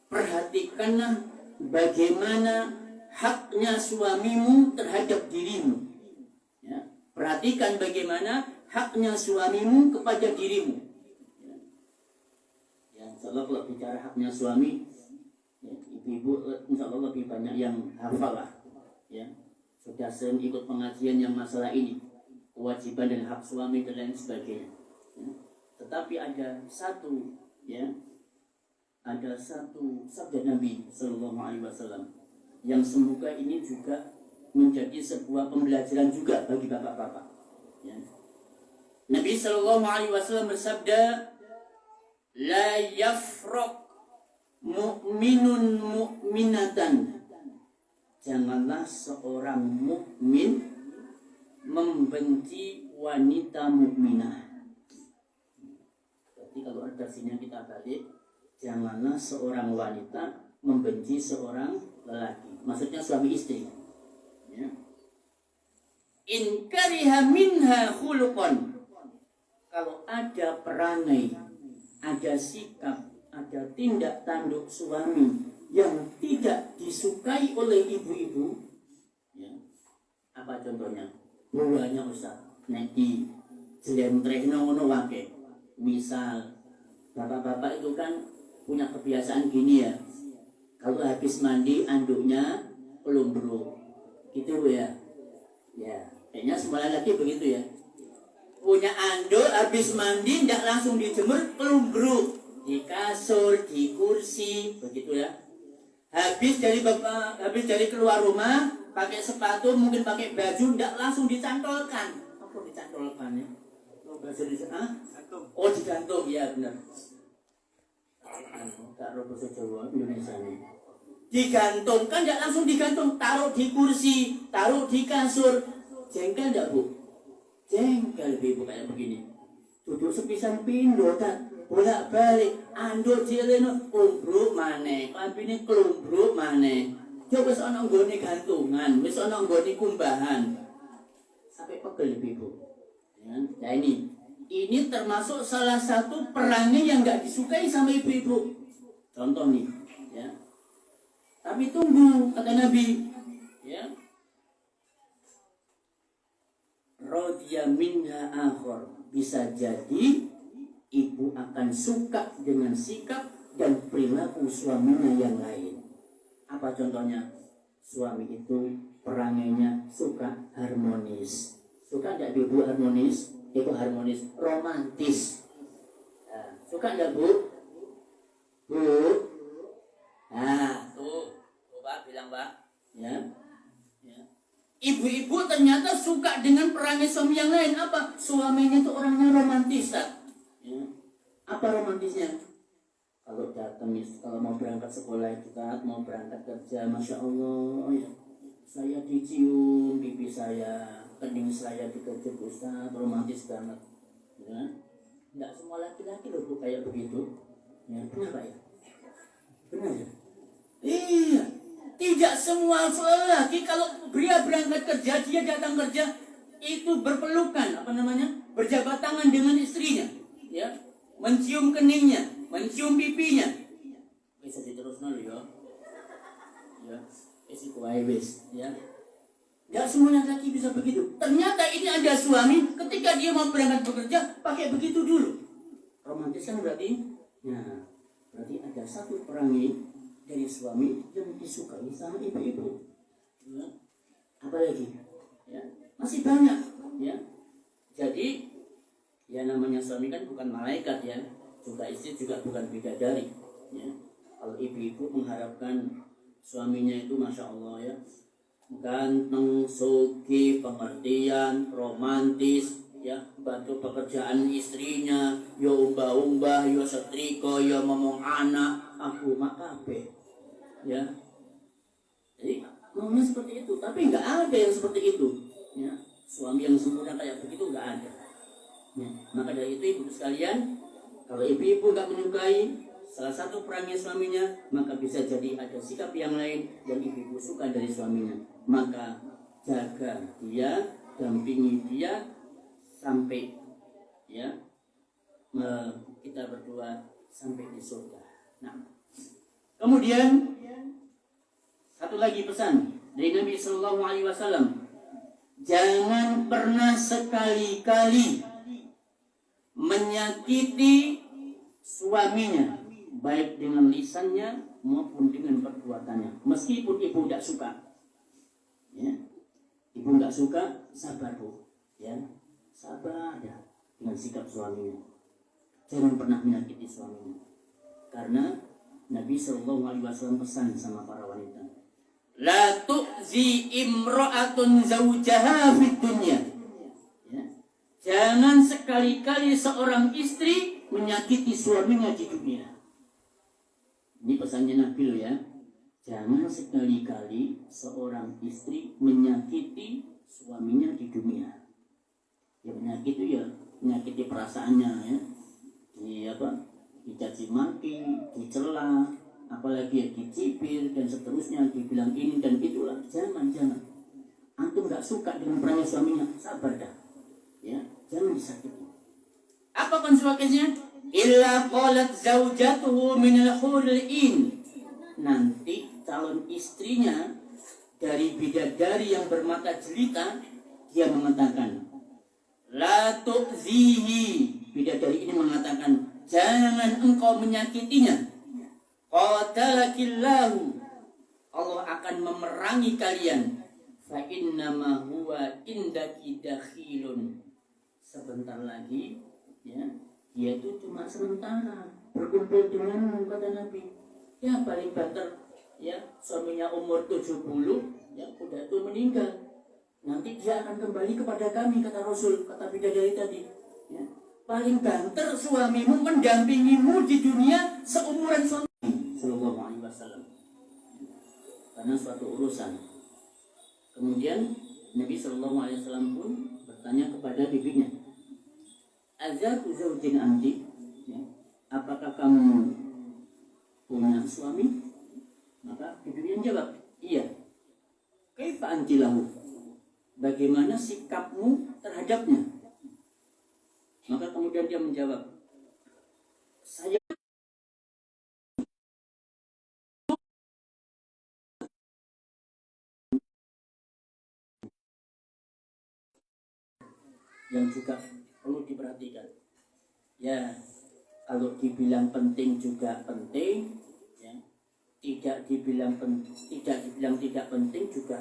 S1: Perhatikanlah bagaimana haknya suamimu terhadap dirimu. Ya. Perhatikan bagaimana haknya suamimu kepada dirimu. Ya, insya Allah kalau bicara haknya suami, ya, ibu-ibu insya Allah lebih banyak yang hafal lah. Ya. Sudah sering ikut pengajian yang masalah ini, kewajiban dan hak suami dan lain sebagainya. Ya. Tetapi ada satu sabda Nabi Sallallahu Alaihi Wasallam yang semoga ini juga menjadi sebuah pembelajaran juga bagi bapak-bapak. Ya. Nabi Sallallahu Alaihi Wasallam bersabda, la yafraq mu'minun mu'minatan. Janganlah seorang mukmin membenci wanita mukminah. Jadi kalau redaksinya kita balik, janganlah seorang wanita membenci seorang lelaki. Maksudnya suami istri. Ya. In kariha minha khuluqan. Kalau ada perangai, ada sikap, ada tindak tanduk suami yang tidak disukai oleh ibu-ibu, ya. Apa contohnya? Buahnya Ustaz, nanti jelentrehno ngono wae. Misal bapak-bapak itu kan punya kebiasaan gini ya. Kalau habis mandi anduknya pelumbruk. Gitu Bu ya. Ya, kayaknya semua laki begitu ya. Punya anduk habis mandi tidak langsung dijemur, pelumbruk di kasur, di kursi, begitu ya. Habis dari keluar rumah pakai sepatu, mungkin pakai baju, tidak langsung dicantolkan. Apa dicantolkan ya? Oh, bahasa di sana? Oh, digantung, ya benar. Tak bahasa Jawa Indonesia nih. Digantungkan, tidak langsung digantung, taruh di kursi, taruh di kasur. Jengkel tidak Bu? Jengkel ibu kayak begini. Duduk sepisan pindo kan, bolak-balik, anduk dileno, umbruk maneh, klambine klumbruk maneh. Yo wis ana nggone gantungan, wis ana nggone kumbahan. Sampai pegel ibu. Ya, nah ini termasuk salah satu perangai yang enggak disukai sama ibu-ibu. Contoh nih, ya. Tapi tunggu, kata Nabi, ya. Radhiya minha akhar. Bisa jadi ibu akan suka dengan sikap dan perilaku suaminya yang lain. Apa contohnya? Suami itu perangainya suka harmonis. Suka tidak ibu harmonis? Itu harmonis, romantis. Nah, suka tidak Bu? Bu? Nah, tuh Pak bilang Pak, ya. Ibu-ibu ternyata suka dengan perangai suami yang lain. Apa? Suaminya itu orangnya romantis. Ya. Apa romantisnya? Kalau datang, kalau mau berangkat sekolah kita, mau berangkat kerja, Masya Allah, ya. Saya dicium pipi saya, kening saya dikecup Ustaz, romantis banget. Ya. Tidak semua laki-laki loh Bu kayak begitu. Ya, kenapa ya? Benar ya? Iya. Tidak semua laki kalau pria berangkat kerja, dia datang kerja itu berpelukan, berjabat tangan dengan istrinya, ya, mencium keningnya, mencium pipinya. Bisa diteruskan ya, ya, ya. Tidak semua laki bisa begitu. Ternyata ini ada suami ketika dia mau berangkat bekerja pakai begitu dulu. Romantis kan berarti? Nah, berarti ada satu perangai dari suami yang disukai sama ibu-ibu. Ya. Apa lagi? Ya. Masih banyak. Ya. Jadi, ya namanya suami kan bukan malaikat ya. Juga istri juga bukan bidadari. Ya. Kalau ibu-ibu mengharapkan suaminya itu Masya Allah ya, ganteng, sugih, pengertian, romantis, ya, bantu pekerjaan istrinya, yo umbah-umbah, yo setrika, yo ngomong anak, aku makabe, ya. Jadi maunya seperti itu, tapi nggak ada yang seperti itu, ya. Suami yang sempurna kayak begitu nggak ada. Ya. Maka dari itu ibu sekalian, kalau ibu-ibu nggak menyukai salah satu perangai suaminya, maka bisa jadi ada sikap yang lain yang ibu suka dari suaminya. Maka jaga dia, dampingi dia sampai ya kita berdua sampai di surga. Nah, kemudian satu lagi pesan dari Nabi Sallallahu Alaihi Wasallam, jangan pernah sekali-kali menyakiti suaminya, baik dengan lisannya maupun dengan perbuatannya. Meskipun ibu tidak suka, ya, ibu nggak suka, sabar bu, ya, sabar ya dengan sikap suaminya. Jangan pernah menyakiti suaminya, karena Nabi Sallallahu Alaihi Wasallam pesan sama para wanita, la tu'zi imra'atun zawjaha fid dunya. Ya. Jangan sekali-kali seorang istri menyakiti suaminya di dunia. Ini pesannya Nabi loh ya. Jangan sekali-kali seorang istri menyakiti suaminya di dunia. Ya menyakiti ya, menyakiti perasaannya ya. Dicaci maki, dicela, apalagi ya dicibir dan seterusnya, dibilang ini dan itulah. Jangan. Antum nggak suka dengan perangai suaminya, sabar dah. Ya, jangan disakiti. Apa konsekuensinya? Illa qalat zaujatuhu minal huril. Nanti calon istrinya dari bidadari yang bermata jelita, dia mengatakan, la tu'zihi. Bidadari ini mengatakan, jangan engkau menyakitinya. Qatalakillahu. Allah akan memerangi kalian. Fa innama huwa indaki dakhilun. Sebentar lagi, ya, dia itu cuma sementara berkumpul denganmu, kata Nabi. Ya paling banter, ya, suaminya umur 70, ya udah tuh meninggal. Nanti dia akan kembali kepada kami, kata Rasul, kata bidadari tadi. Ya. Paling banter suamimu mendampingimu di dunia seumuran suami Sallallahu Alaihi Wasallam. Karena suatu urusan. Kemudian Nabi Sallallahu Alaihi Wasallam pun bertanya kepada bibinya, Azatu zaujin anti, ya, apakah kamu punya suami? Maka bibinya jawab, iya. Kaifa anti lahu? Bagaimana sikapmu terhadapnya? Maka kemudian dia menjawab, saya yang juga perlu diperhatikan. Ya, kalau dibilang penting juga penting, ya. Tidak dibilang tidak penting juga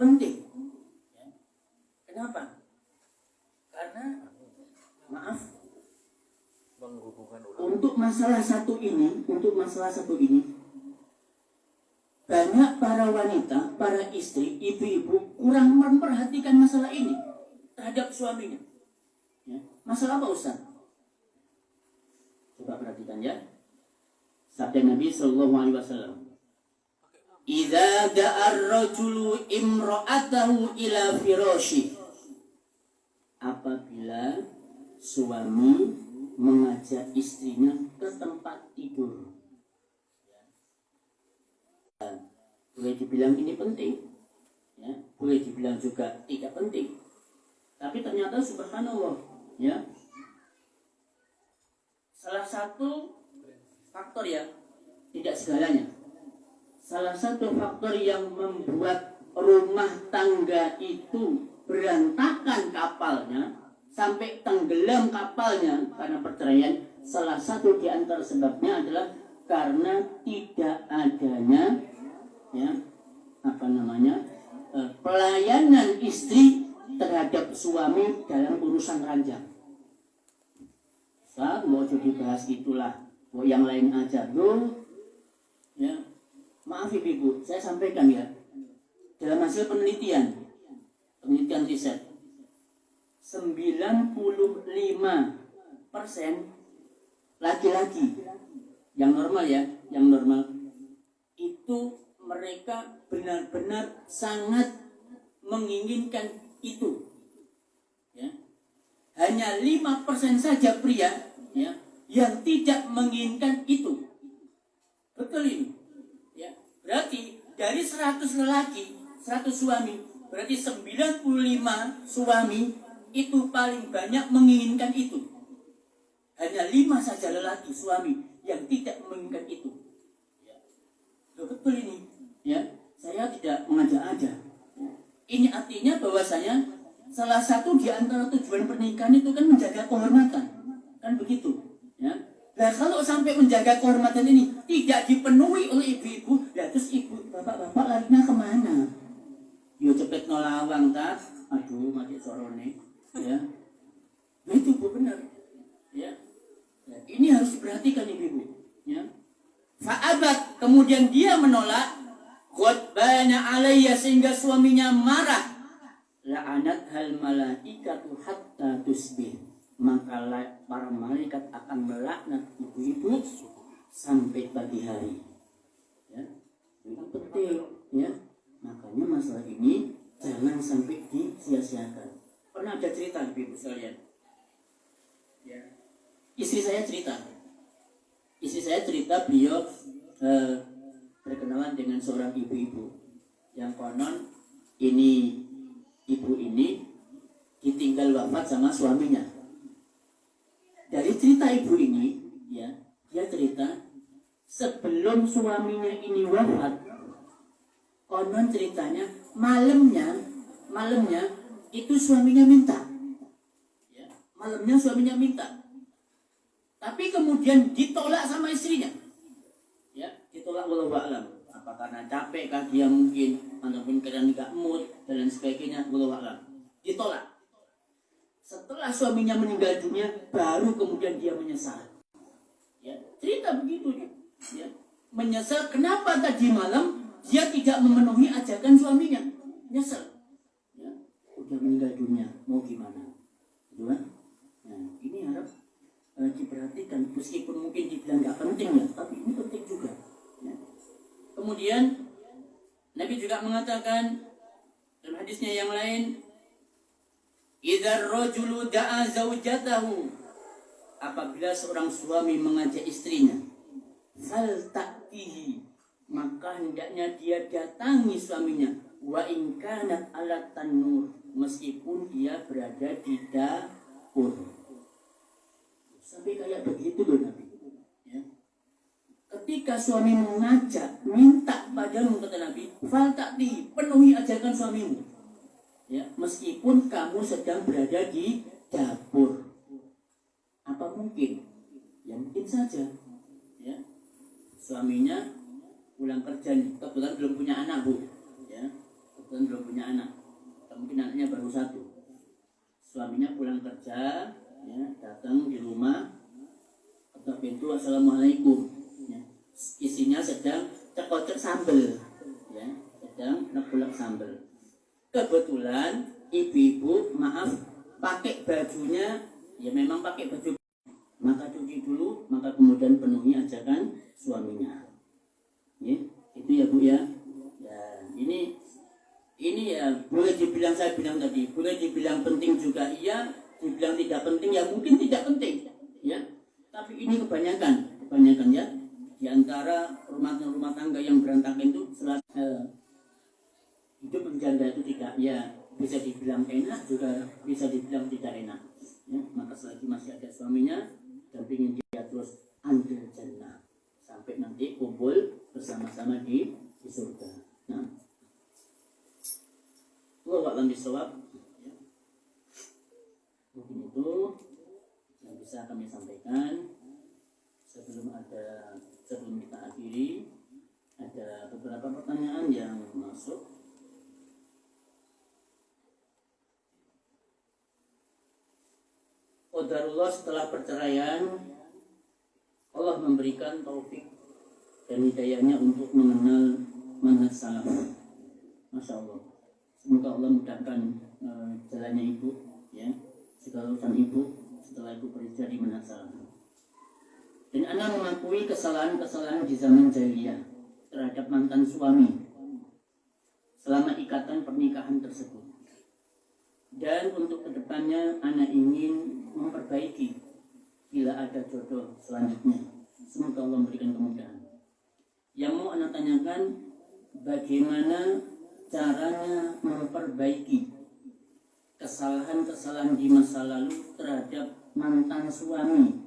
S1: penting. Ya. Kenapa? Karena maaf, untuk masalah satu ini, banyak para wanita, para istri, ibu-ibu kurang memperhatikan masalah ini terhadap suaminya. Ya. Masalah apa Ustaz? Coba perhatikan ya. Sabda Nabi Sallallahu Alaihi Wasallam, "Idza da'ar rajulu imra'atahu ila firashi." Apabila suami mengajak istrinya ke tempat tidur, ya. Boleh dibilang ini penting, ya. Boleh dibilang juga tidak penting. Tapi ternyata subhanallah, ya, salah satu faktor ya, tidak segalanya. Salah satu faktor yang membuat rumah tangga itu berantakan kapalnya, sampai tenggelam kapalnya karena perceraian, salah satu di antara sebabnya adalah karena tidak adanya, ya, pelayanan istri terhadap suami dalam urusan ranjang. Saat mau dibahas itulah, mau yang lain aja loh, ya. Maaf ibu, saya sampaikan ya, dalam hasil penelitian riset, 95% laki-laki yang normal ya, yang normal itu mereka benar-benar sangat menginginkan itu, ya. Hanya 5% saja pria, ya, yang tidak menginginkan itu. Betul ini. Ya. Berarti dari 100 lelaki, 100 suami, berarti 95 suami itu paling banyak menginginkan itu. Hanya 5 saja lelaki suami yang tidak menginginkan itu. Ya. Betul ini. Ya. Saya tidak mengajak-ajak. Ya. Ini artinya bahwasanya salah satu di antara tujuan pernikahan itu kan menjaga kehormatan. Kan begitu. Ya. Nah kalau sampai menjaga kehormatan ini tidak dipenuhi oleh ibu-ibu, ya terus ibu bapak-bapak larinya kemana? Yo cepet nolawang tak, aduh mati sorone, ya. Nah, itu bu benar, ya. Nah, ini harus diperhatikan ibu-ibu, ya. Fa'abat, kemudian dia menolak, khutbana alayya sehingga suaminya marah. La'anat hal malaikatu hatta tusbih. Maka para malaikat akan melaknat ibu-ibu sampai pagi hari. Ya, itu penting, ya. Makanya masalah ini jangan sampai disia-siakan. Pernah ada cerita ibu sekalian. Ya. Istri saya cerita beliau berkenalan dengan seorang ibu-ibu yang konon ini ibu ini ditinggal wafat sama suaminya. Dari cerita ibu ini, ya, dia cerita sebelum suaminya ini wafat, konon ceritanya malamnya itu suaminya minta, ya, malamnya suaminya minta, tapi kemudian ditolak sama istrinya, ya, ditolak wallahu a'lam. Apa karena capek kah dia mungkin, ataupun karena nggak mood dan lain sebagainya, wallahu a'lam. Ditolak. Setelah suaminya meninggal dunia, baru kemudian dia menyesal. Ya, cerita begitu dia. Ya, menyesal kenapa tadi malam dia tidak memenuhi ajakan suaminya. Nyesal. Ya, udah meninggal dunia, mau gimana? Gitu kan? Nah, ini harap diperhatikan. Meskipun mungkin dibilang nggak penting ya, tapi ini penting juga. Ya. Kemudian Nabi juga mengatakan dalam hadisnya yang lain, idza rajulu da'a zaujatahu, apabila seorang suami mengajak istrinya, fal ta'tihi, maka hendaknya dia datangi suaminya, wa in kanat ala tanur, meskipun dia berada di dapur. Sampai kayak begitu loh Nabi. Ya. Ketika suami mengajak, minta padamu kata Nabi, fal ta'tihi, penuhi ajakan suamimu. Ya, meskipun kamu sedang berada di dapur. Apa mungkin? Ya mungkin saja. Ya. Suaminya pulang kerja, kebetulan belum punya anak bu. Ya, kebetulan belum punya anak. Mungkin anaknya baru 1. Suaminya pulang kerja, ya, datang di rumah, ketok pintu, assalamualaikum. Ya. Istrinya sedang cekocok sambel, ya, sedang nebulak sambel. Kebetulan ibu-ibu pakai bajunya, ya memang pakai baju, maka cuci dulu, maka kemudian penuhi ajakan suaminya. Ya, itu ya bu ya. Ya ini ya boleh dibilang, saya bilang tadi, boleh dibilang penting juga iya, dibilang tidak penting ya mungkin tidak penting, ya. Tapi ini kebanyakan ya di antara rumah tangga yang berantakan itu hidup menjanda itu tidak, ya bisa dibilang enak juga bisa dibilang tidak enak, ya. Maka selagi masih ada suaminya, dampingin dia terus andil jannah sampai nanti kumpul bersama-sama di surga. Nah, Allahu a'lam bishawab. Ya. Mungkin itu yang bisa kami sampaikan. Sebelum kita akhiri, ada beberapa pertanyaan yang masuk. Qadarullah, setelah perceraian Allah memberikan taufik dan hidayahnya untuk mengenal manhaj salaf. Masya Allah. Semoga Allah mudahkan jalannya ibu, ya, segala urusan ibu setelah ibu bekerja di manhaj salaf. Dan ana mengakui kesalahan-kesalahan di zaman jahiliyah terhadap mantan suami selama ikatan pernikahan tersebut. Dan untuk kedepannya ana ingin memperbaiki bila ada jodoh selanjutnya. Semoga Allah memberikan kemudahan. Yang mau anak tanyakan, bagaimana caranya memperbaiki kesalahan-kesalahan di masa lalu terhadap mantan suami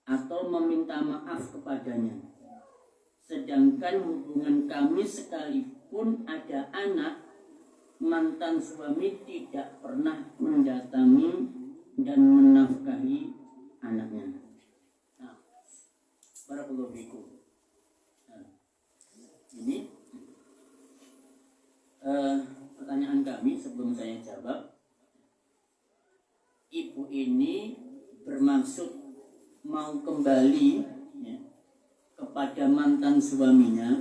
S1: atau meminta maaf kepadanya. Sedangkan hubungan kami sekalipun ada anak, mantan suami tidak pernah mendatangi dan menafkahi anaknya. Nah, barakallahu fikum. Ini pertanyaan kami sebelum saya jawab. Ibu ini bermaksud mau kembali ya, kepada mantan suaminya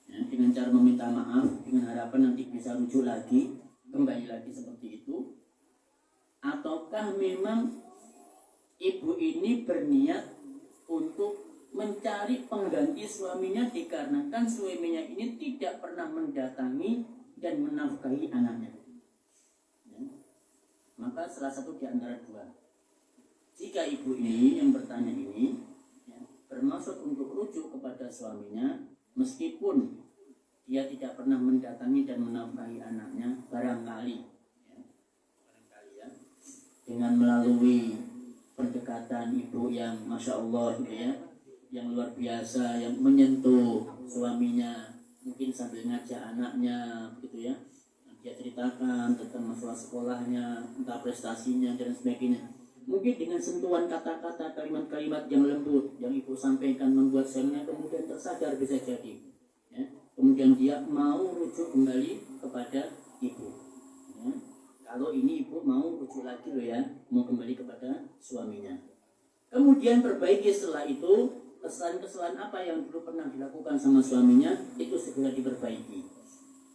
S1: ya, dengan cara meminta maaf, dengan harapan nanti bisa rujuk lagi, kembali lagi seperti itu. Ataukah memang ibu ini berniat untuk mencari pengganti suaminya dikarenakan suaminya ini tidak pernah mendatangi dan menafkahi anaknya. Ya. Maka salah satu di antara dua. Jika ibu ini yang bertanya ini ya, bermaksud untuk rujuk kepada suaminya, meskipun dia tidak pernah mendatangi dan menafkahi anaknya, barangkali ya, dengan melalui pendekatan ibu yang masya Allah gitu ya, yang luar biasa, yang menyentuh suaminya, mungkin sambil ngajak anaknya gitu ya, dia ceritakan tentang masalah sekolahnya, entah prestasinya dan sebagainya. Mungkin dengan sentuhan kata-kata, kalimat-kalimat yang lembut yang ibu sampaikan membuat suaminya kemudian tersadar, bisa jadi ya. Kemudian dia mau rujuk kembali kepada ibu ya. Kalau ini ibu mau rujuk lagi loh ya, mau kembali kepada suaminya. Kemudian perbaiki setelah itu kesalahan-kesalahan apa yang dulu pernah dilakukan sama suaminya, itu segera diperbaiki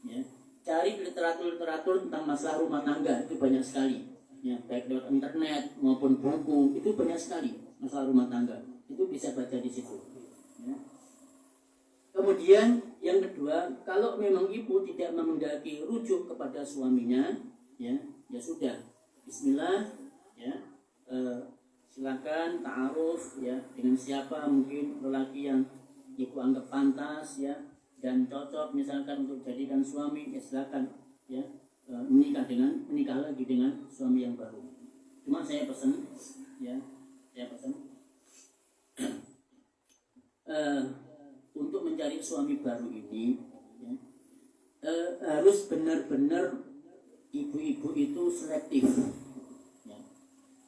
S1: ya. Cari literatur tentang masalah rumah tangga, itu banyak sekali ya, baik lewat internet maupun buku, itu banyak sekali masalah rumah tangga, itu bisa baca di situ ya. Kemudian yang kedua, kalau memang ibu tidak menghendaki rujuk kepada suaminya ya, ya sudah, bismillah ya, silakan ta'aruf ya dengan siapa mungkin lelaki yang ibu anggap pantas ya dan cocok misalkan untuk jadikan suami, ya silakan ya, menikah lagi dengan suami yang baru. Cuma saya pesan ya, untuk mencari suami baru ini ya, harus benar-benar ibu-ibu itu selektif.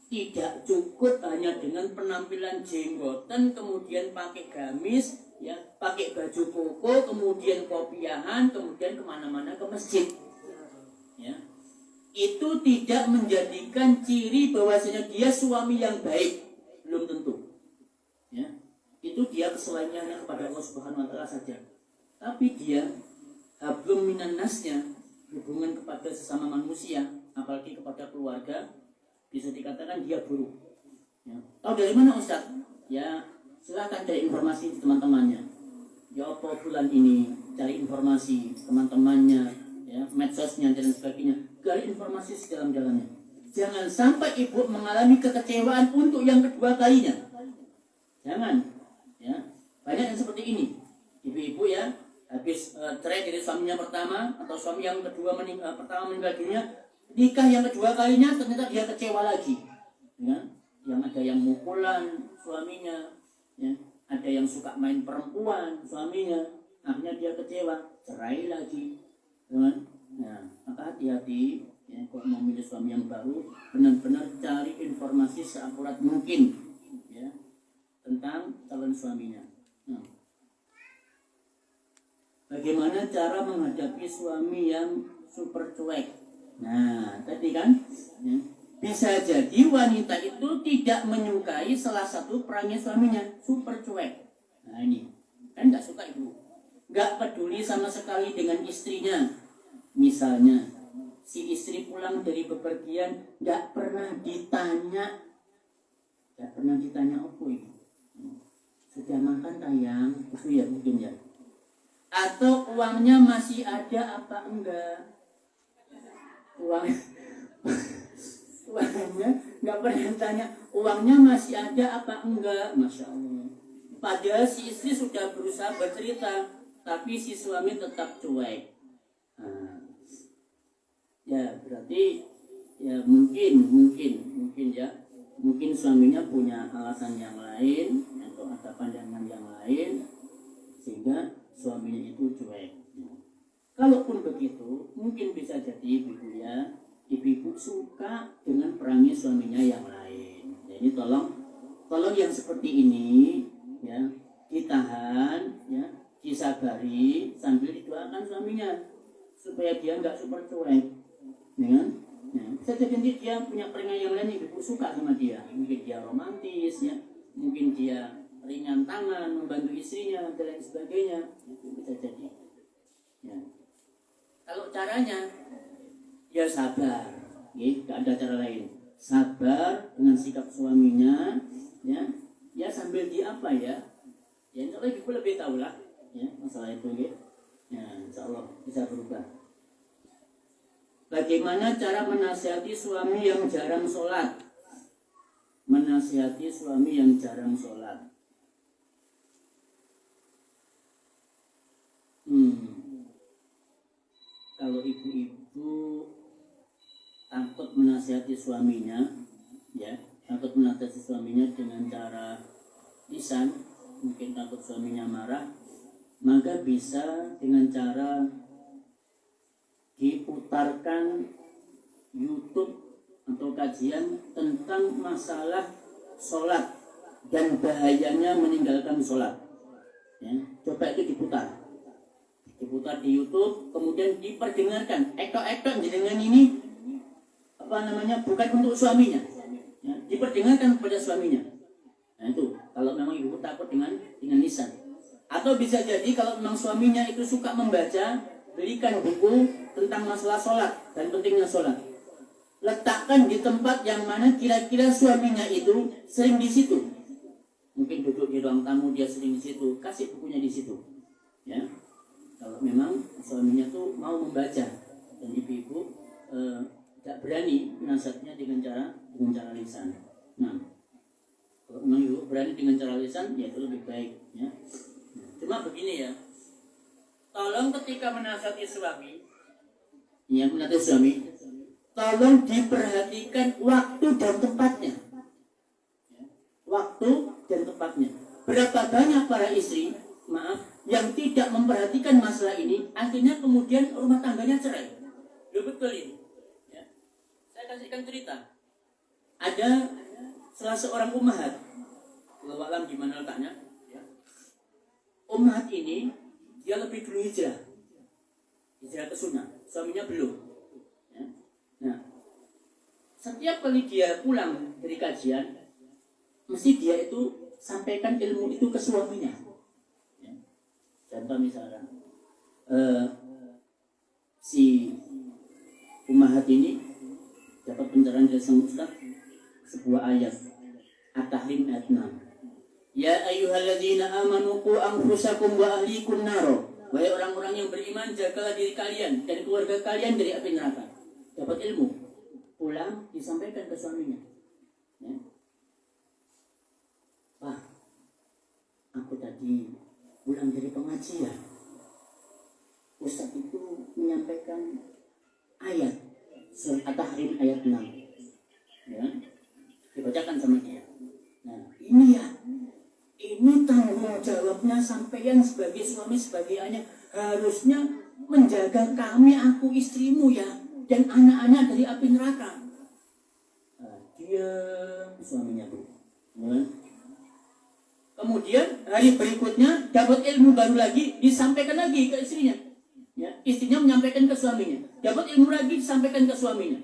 S1: Tidak cukup hanya dengan penampilan jenggotan, kemudian pakai gamis, ya, pakai baju koko, kemudian kopiahan, kemudian kemana-mana ke masjid. Ya. Itu tidak menjadikan ciri bahwasanya dia suami yang baik, belum tentu. Ya. Itu dia keselayaknya kepada Allah Subhanahu Wa Taala saja. Tapi dia hablum minan nasnya, hubungan kepada sesama manusia, apalagi kepada keluarga, bisa dikatakan dia buruk ya. Tahu dari mana Ustaz? Ya silakan cari informasi di teman-temannya ya, apa bulan ini cari informasi teman-temannya ya, medsosnya dan sebagainya, gali informasi sedalam-dalamnya. Jangan sampai ibu mengalami kekecewaan untuk yang kedua kalinya, jangan ya. Banyak yang seperti ini, ibu-ibu ya habis cerai dari suaminya pertama atau suami yang kedua pertama meninggal dunia, nikah yang kedua kalinya ternyata dia kecewa lagi ya. Yang ada yang mukulan suaminya ya, ada yang suka main perempuan suaminya, akhirnya dia kecewa, cerai lagi ya. Nah, maka hati-hati ya, kalau mau milih suami yang baru, benar-benar cari informasi seakurat mungkin ya tentang calon suaminya. Nah, bagaimana cara menghadapi suami yang super cuek? Nah, tadi kan ya, bisa jadi wanita itu tidak menyukai salah satu perangai suaminya, super cuek. Nah ini, kan nggak suka ibu, nggak peduli sama sekali dengan istrinya. Misalnya, si istri pulang dari bepergian, nggak pernah ditanya apa ini, sudah makan tayang, itu ya mungkin ya. Atau uangnya masih ada apa enggak? Uangnya nggak pernah tanya uangnya masih ada apa enggak, masya Allah. Padahal si istri sudah berusaha bercerita, tapi si suami tetap cuek. Nah, ya berarti ya mungkin ya, mungkin suaminya punya alasan yang lain atau ada pandangan yang lain sehingga suaminya itu cuek. Kalaupun begitu, mungkin bisa jadi ibu-ibu suka dengan perangai suaminya yang lain. Jadi tolong yang seperti ini ya ditahan, ya disabari sambil didoakan suaminya supaya dia nggak super cuek, ya. Bisa jadi dia punya perangai yang lain, ibu suka sama dia. Mungkin dia romantis, ya. Mungkin dia ringan tangan membantu istrinya dan lain sebagainya. Itu bisa jadi. Ya. Kalau caranya ya sabar, nggak ada cara lain. Sabar dengan sikap suaminya, ya sambil di apa ya? Ya insya Allah ibu lebih tahu lah, ya masalah itu, ya insya Allah bisa berubah. Bagaimana cara menasihati suami yang jarang sholat? Menasihati suami yang jarang sholat. Kalau ibu-ibu takut menasihati suaminya, ya, takut menasihati suaminya dengan cara lisan, mungkin takut suaminya marah, maka bisa dengan cara diputarkan YouTube atau kajian tentang masalah sholat dan bahayanya meninggalkan sholat. Ya, coba itu diputar di YouTube, kemudian diperdengarkan. Ektok dengan ini bukan untuk suaminya, ya, diperdengarkan kepada suaminya. Nah itu kalau memang ibu takut dengan lisan. Atau bisa jadi kalau memang suaminya itu suka membaca, belikan buku tentang masalah sholat dan pentingnya sholat. Letakkan di tempat yang mana kira-kira suaminya itu sering di situ. Mungkin duduk di ruang tamu dia sering di situ, kasih bukunya di situ. Ya. Kalau memang suaminya tuh mau membaca dan ibu-ibu tidak berani nasihatnya dengan cara lisan. Nah, kalau memang ibu berani dengan cara lisan, ya itu lebih baik. Ya. Cuma begini ya, tolong ketika menasihati suami, tolong diperhatikan waktu dan tempatnya. Waktu dan tempatnya. Berapa banyak para istri, yang tidak memperhatikan masalah ini, akhirnya kemudian rumah tangganya cerai. Betul ini. Ya. Saya kasihkan cerita. Ada salah seorang ummahat, wallahu a'lam di mana letaknya. Ya. Ummahat ini dia lebih dulu hijrah ke sunnah, suaminya belum. Ya. Nah, setiap kali dia pulang dari kajian, mesti dia itu sampaikan ilmu itu ke suaminya. Contoh misalnya si ummahat ini dapat pencerahan dari sang ustaz sebuah ayat At-Tahrim ayat 6. Ya ayyuhalladzina amanu qu anfusakum wa ahlikum naro. Wahai orang-orang yang beriman, jagalah diri kalian dan keluarga kalian dari api neraka. Dapat ilmu, pulang disampaikan ke suaminya. Ya. Pak, aku tadi pulang dari pengajian, Ustaz itu menyampaikan ayat surat At-Tahrim ayat 6, ya, dibacakan sama dia. Nah ini tanggung jawabnya sampeyan sebagai suami, sebagai ayah, harusnya menjaga kami, aku istrimu ya, dan anak-anak dari api neraka. Dia suaminya tuh, ya. Kemudian hari berikutnya dapat ilmu baru lagi, disampaikan lagi ke istrinya. Ya, istrinya menyampaikan ke suaminya. Dapat ilmu lagi, disampaikan ke suaminya.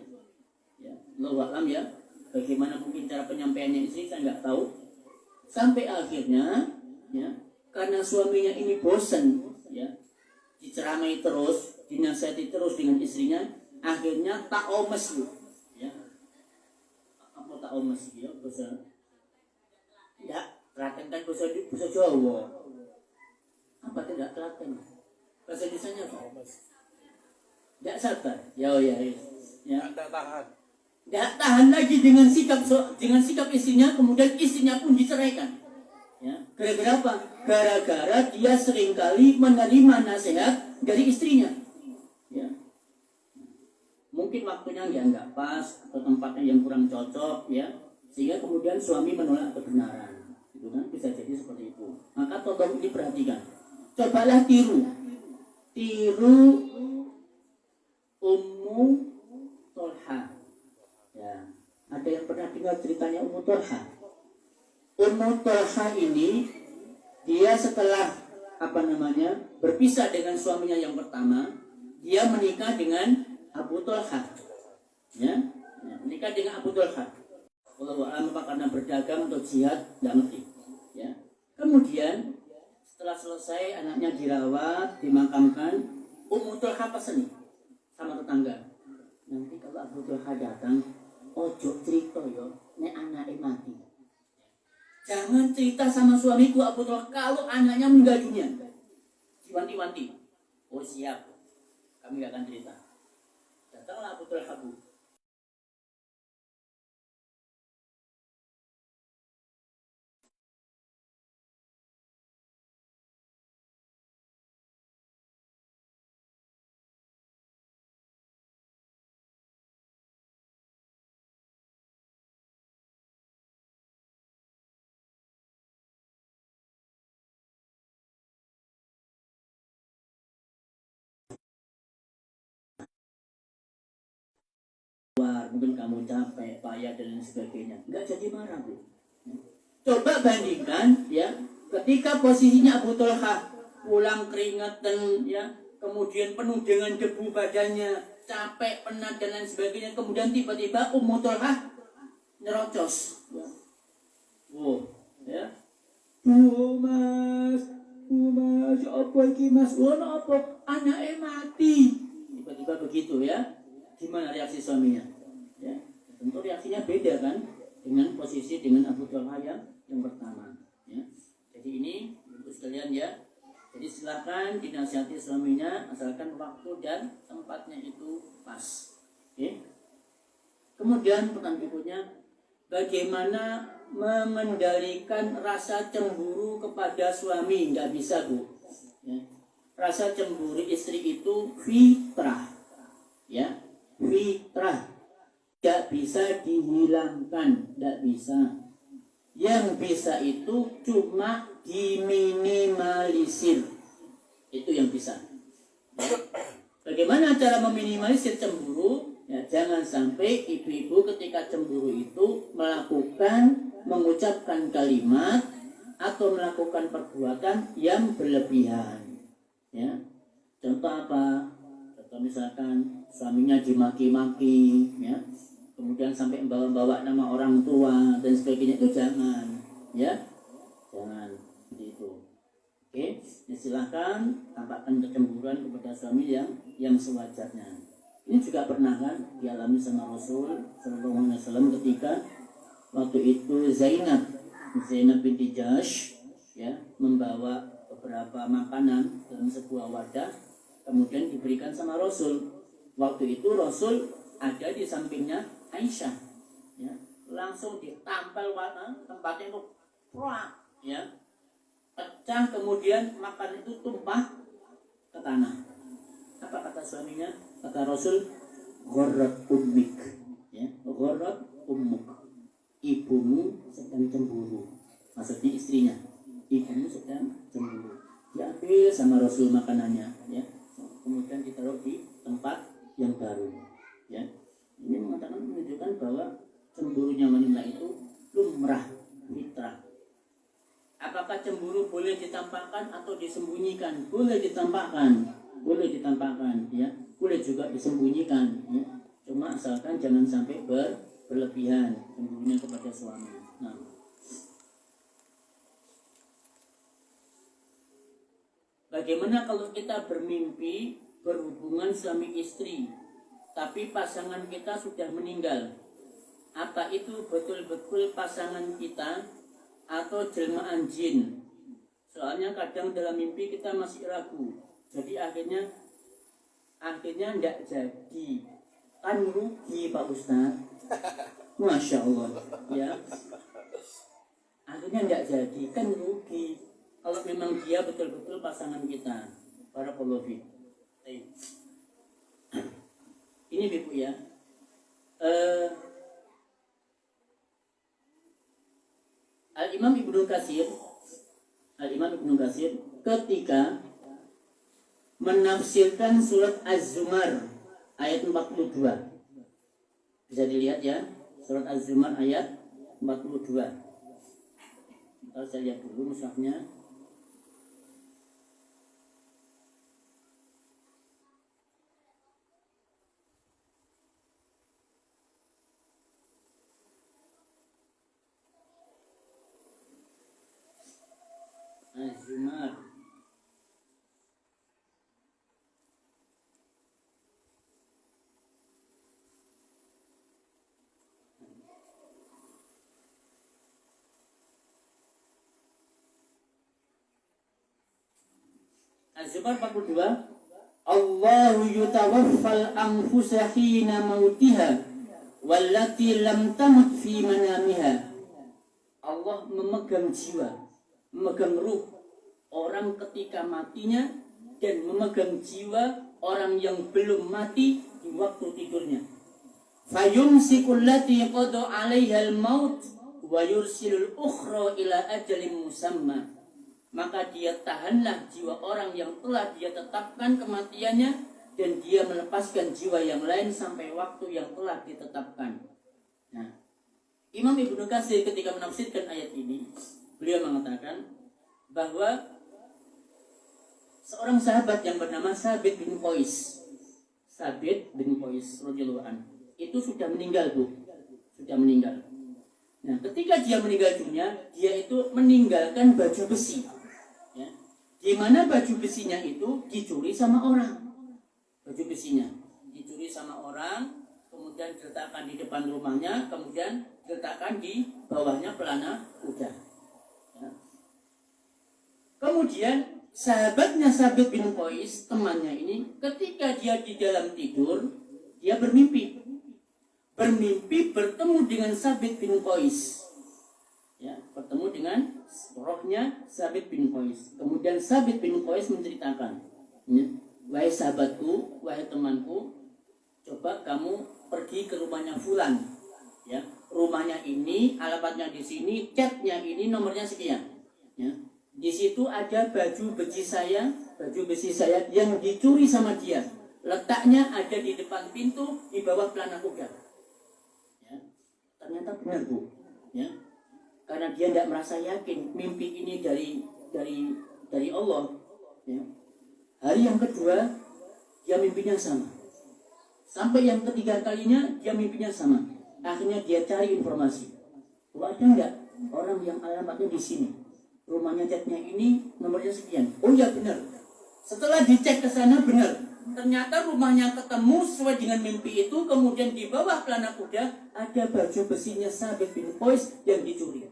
S1: Ya, Allahu a'lam ya. Bagaimana mungkin cara penyampaiannya istri, saya nggak tahu. Sampai akhirnya, ya, karena suaminya ini bosan, ya, diceramai terus, dinasihati terus dengan istrinya, akhirnya tak omes, ya. Apa tak omes ya? Bosan. Ya. Telaten kan bahasa Jawa. Apa tidak telaten? Bahasa Indonesianya apa? Tidak sabar. Ya.
S2: Tidak tahan.
S1: Nggak tahan lagi dengan sikap istrinya, kemudian istrinya pun diceraikan. Ya, gara-gara apa? Gara-gara dia seringkali menerima nasihat dari istrinya. Ya. Mungkin waktunya nggak pas atau tempatnya yang kurang cocok, ya, sehingga kemudian suami menolak kebenaran. Itu kan bisa jadi seperti itu. Maka tolong diperhatikan. Cobalah tiru Ummu Tolha. Ya, ada yang pernah dengar ceritanya Ummu Tolha? Ummu Tolha ini dia setelah berpisah dengan suaminya yang pertama, dia menikah dengan Abu Tolha. Ya, menikah dengan Abu Tolha. Wallahu a'lam, karena berdagang atau jihad, tidak ngerti. Ya. Kemudian setelah selesai anaknya dirawat, dimakamkan, Ummu Tolha pesen sama tetangga. Nanti kalau Abu Tolha datang, ojo cerita yo, nek anaknya mati. Jangan cerita sama suamiku Abu Tolha kalau anaknya meninggal dunia. Diwanti-wanti. Oh siap, kami gak akan cerita. Datanglah Abu Tolha, Bu. Mungkin kamu capek, payah dan lain sebagainya. Enggak jadi marah, Bu. Coba bandingkan, ya, ketika posisinya Abu Tolha pulang keringat dan ya, kemudian penuh dengan debu badannya, capek, penat dan lain sebagainya, kemudian tiba-tiba Ummu Tolha nyerocos. Ya. Oh, ya. Mas, apa iki Mas? Apa? Anaknya mati. Tiba-tiba begitu, ya. Gimana reaksi suaminya? Ya, tentu reaksinya beda kan dengan posisi dengan Abu Tolha yang pertama. Ya. Jadi ini untuk sekalian ya. Jadi silakan dinasihati suaminya asalkan waktu dan tempatnya itu pas. Oke. Kemudian pertanyaan berikutnya, bagaimana mengendalikan rasa cemburu kepada suami? Nggak bisa, Bu. Ya. Rasa cemburu istri itu fitrah. Ya, fitrah. Tidak bisa dihilangkan, tidak bisa. Yang bisa itu cuma diminimalisir. Itu yang bisa. Bagaimana cara meminimalisir cemburu? Ya, jangan sampai ibu-ibu ketika cemburu itu mengucapkan kalimat atau melakukan perbuatan yang berlebihan. Ya. Contoh apa? Contoh misalkan suaminya dimaki-maki, ya. Kemudian sampai membawa nama orang tua dan sebagainya, itu jangan, ya, jangan seperti itu. Oke, ya, silahkan tampakkan kecemburuan kepada suami yang sewajarnya. Ini juga pernah kan dialami sama Rasul Sallallahu Alaihi Wasallam ketika waktu itu Zainab binti Jahsh, ya, membawa beberapa makanan dalam sebuah wadah, kemudian diberikan sama Rasul. Waktu itu Rasul ada di sampingnya Aisyah, ya, langsung ditampal tempatnya itu, ya, pecah, kemudian makan itu tumpah ke tanah. Apa kata suaminya? Kata Rasul, gharrat ummik, ya, gharrat ummuk, ibumu sedang cemburu. Maksudnya istrinya, ibumu sedang cemburu. Diambil sama Rasul makanannya, ya, kemudian ditaruh di tempat yang baru, ya. Ini menunjukkan bahwa cemburunya wanita itu lumrah, fitrah. Apakah cemburu boleh ditampakkan atau disembunyikan? Boleh ditampakkan, ya. Boleh juga disembunyikan, ya. Cuma asalkan jangan sampai berlebihan cemburunya kepada suami. Nah, bagaimana kalau kita bermimpi berhubungan suami istri, tapi pasangan kita sudah meninggal? Apa itu betul-betul pasangan kita atau jelmaan jin? Soalnya kadang dalam mimpi kita masih ragu. Jadi akhirnya tidak jadi. kan rugi Pak Ustaz. Masya Allah, ya. Akhirnya tidak jadi, kan rugi. Kalau memang dia betul-betul pasangan kita, para polovi. Ini Ibu ya. Al-Imam Ibnu Katsir ketika menafsirkan surat Az-Zumar ayat 42. Bisa dilihat ya, surat Az-Zumar ayat 42. Kalau saya lihat dulu mushafnya. Az-Zumar Az-Zumar 42. Allahu yutawaffal anfusa hina mautiha wallati lam tamut fi manamiha. Allah memegang jiwa, memegang ruh orang ketika matinya dan memegang jiwa orang yang belum mati di waktu tidurnya. Fayumsikul lati qada 'alaiha al-maut wa yursilul ukhra ila ajalin musamma. Maka dia tahanlah jiwa orang yang telah dia tetapkan kematiannya dan dia melepaskan jiwa yang lain sampai waktu yang telah ditetapkan. Nah, Imam Ibnu Katsir ketika menafsirkan ayat ini, beliau mengatakan bahwa seorang sahabat yang bernama Sabit bin Qais radhiyallahu anhu itu sudah meninggal, Bu. Sudah meninggal. Nah, ketika dia meninggal dunia, dia itu meninggalkan baju besi. Ya. Di mana baju besinya itu dicuri sama orang. Baju besinya dicuri sama orang, kemudian diletakkan di depan rumahnya, kemudian diletakkan di bawahnya pelana kuda. Ya. Kemudian sahabatnya Sabit bin Qais, temannya ini, ketika dia di dalam tidur, dia bermimpi bertemu dengan Sabit bin Qais. Ya, bertemu dengan rohnya Sabit bin Qais. Kemudian Sabit bin Qais menceritakan, ya, wahai sahabatku, wahai temanku, coba kamu pergi ke rumahnya Fulan. Ya, rumahnya ini, alamatnya di sini, catnya ini, nomornya sekian. Ya, di situ ada baju besi saya yang dicuri sama dia. Letaknya ada di depan pintu, di bawah pelana kuda. Ya, ternyata benar, Bu. Ya. Karena dia tidak merasa yakin mimpi ini dari Allah. Ya. Hari yang kedua dia mimpinya sama. Sampai yang ketiga kalinya dia mimpinya sama. Akhirnya dia cari informasi. Ada enggak orang yang alamatnya di sini? Rumahnya catnya ini, nomornya sekian. Oh ya benar. Setelah dicek ke sana benar. Ternyata rumahnya ketemu sesuai dengan mimpi itu. Kemudian di bawah pelana kuda ada baju besinya Sabit bin Qais yang dicuri.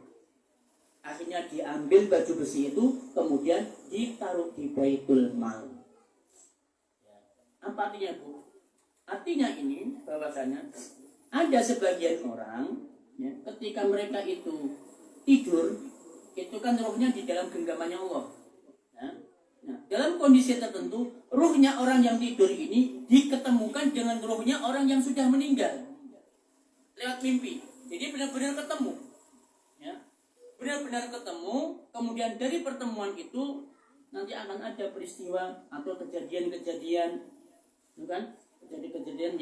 S1: Akhirnya diambil baju besi itu, kemudian ditaruh di Baitul Mal. Apa artinya, Bu? Artinya ini bahwasanya ada sebagian orang, ya, ketika mereka itu tidur, itu kan rohnya di dalam genggamannya Allah. Ya. Nah, dalam kondisi tertentu, ruhnya orang yang tidur ini diketemukan dengan ruhnya orang yang sudah meninggal lewat mimpi. Jadi benar-benar ketemu. Ya. Benar-benar ketemu, kemudian dari pertemuan itu nanti akan ada peristiwa atau kejadian-kejadian, kan? Kejadian-kejadian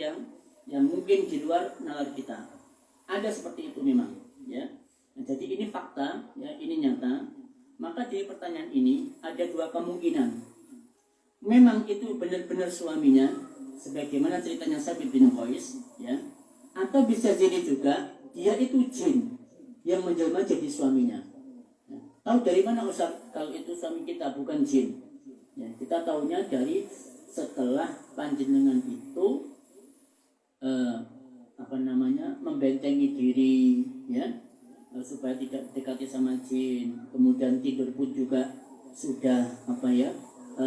S1: yang mungkin di luar nalar kita. Ada seperti itu memang, ya. Nah, jadi ini fakta, ya, ini nyata. Maka di pertanyaan ini ada dua kemungkinan. Memang itu benar-benar suaminya, sebagaimana ceritanya Sabit bin Qais, ya. Atau bisa jadi juga dia itu jin yang menjelma jadi suaminya. Ya. Tahu dari mana Ustaz kalau itu suami kita bukan jin? Ya, kita tahunya dari setelah panjenengan itu membentengi diri, ya, supaya tidak dekati sama jin. Kemudian tidur pun juga sudah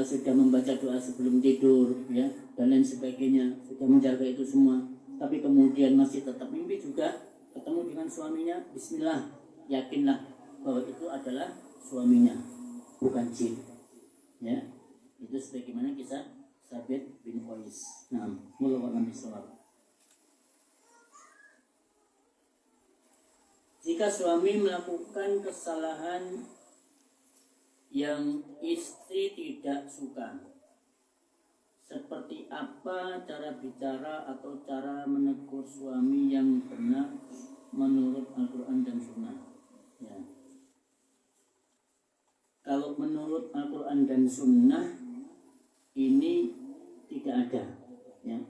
S1: sudah membaca doa sebelum tidur, ya, dan lain sebagainya, sudah menjaga itu semua. tapi kemudian masih tetap mimpi juga ketemu dengan suaminya, bismillah, yakinlah bahwa itu adalah suaminya, bukan jin. Ya, itu sebagaimana kisah Sabit bin Qais. Nah, wallahu a'lam bishawab. Jika suami melakukan kesalahan yang istri tidak suka, seperti apa cara bicara atau cara menegur suami yang benar menurut Al-Quran dan Sunnah? Ya. Kalau menurut Al-Quran dan Sunnah ini tidak ada, ya.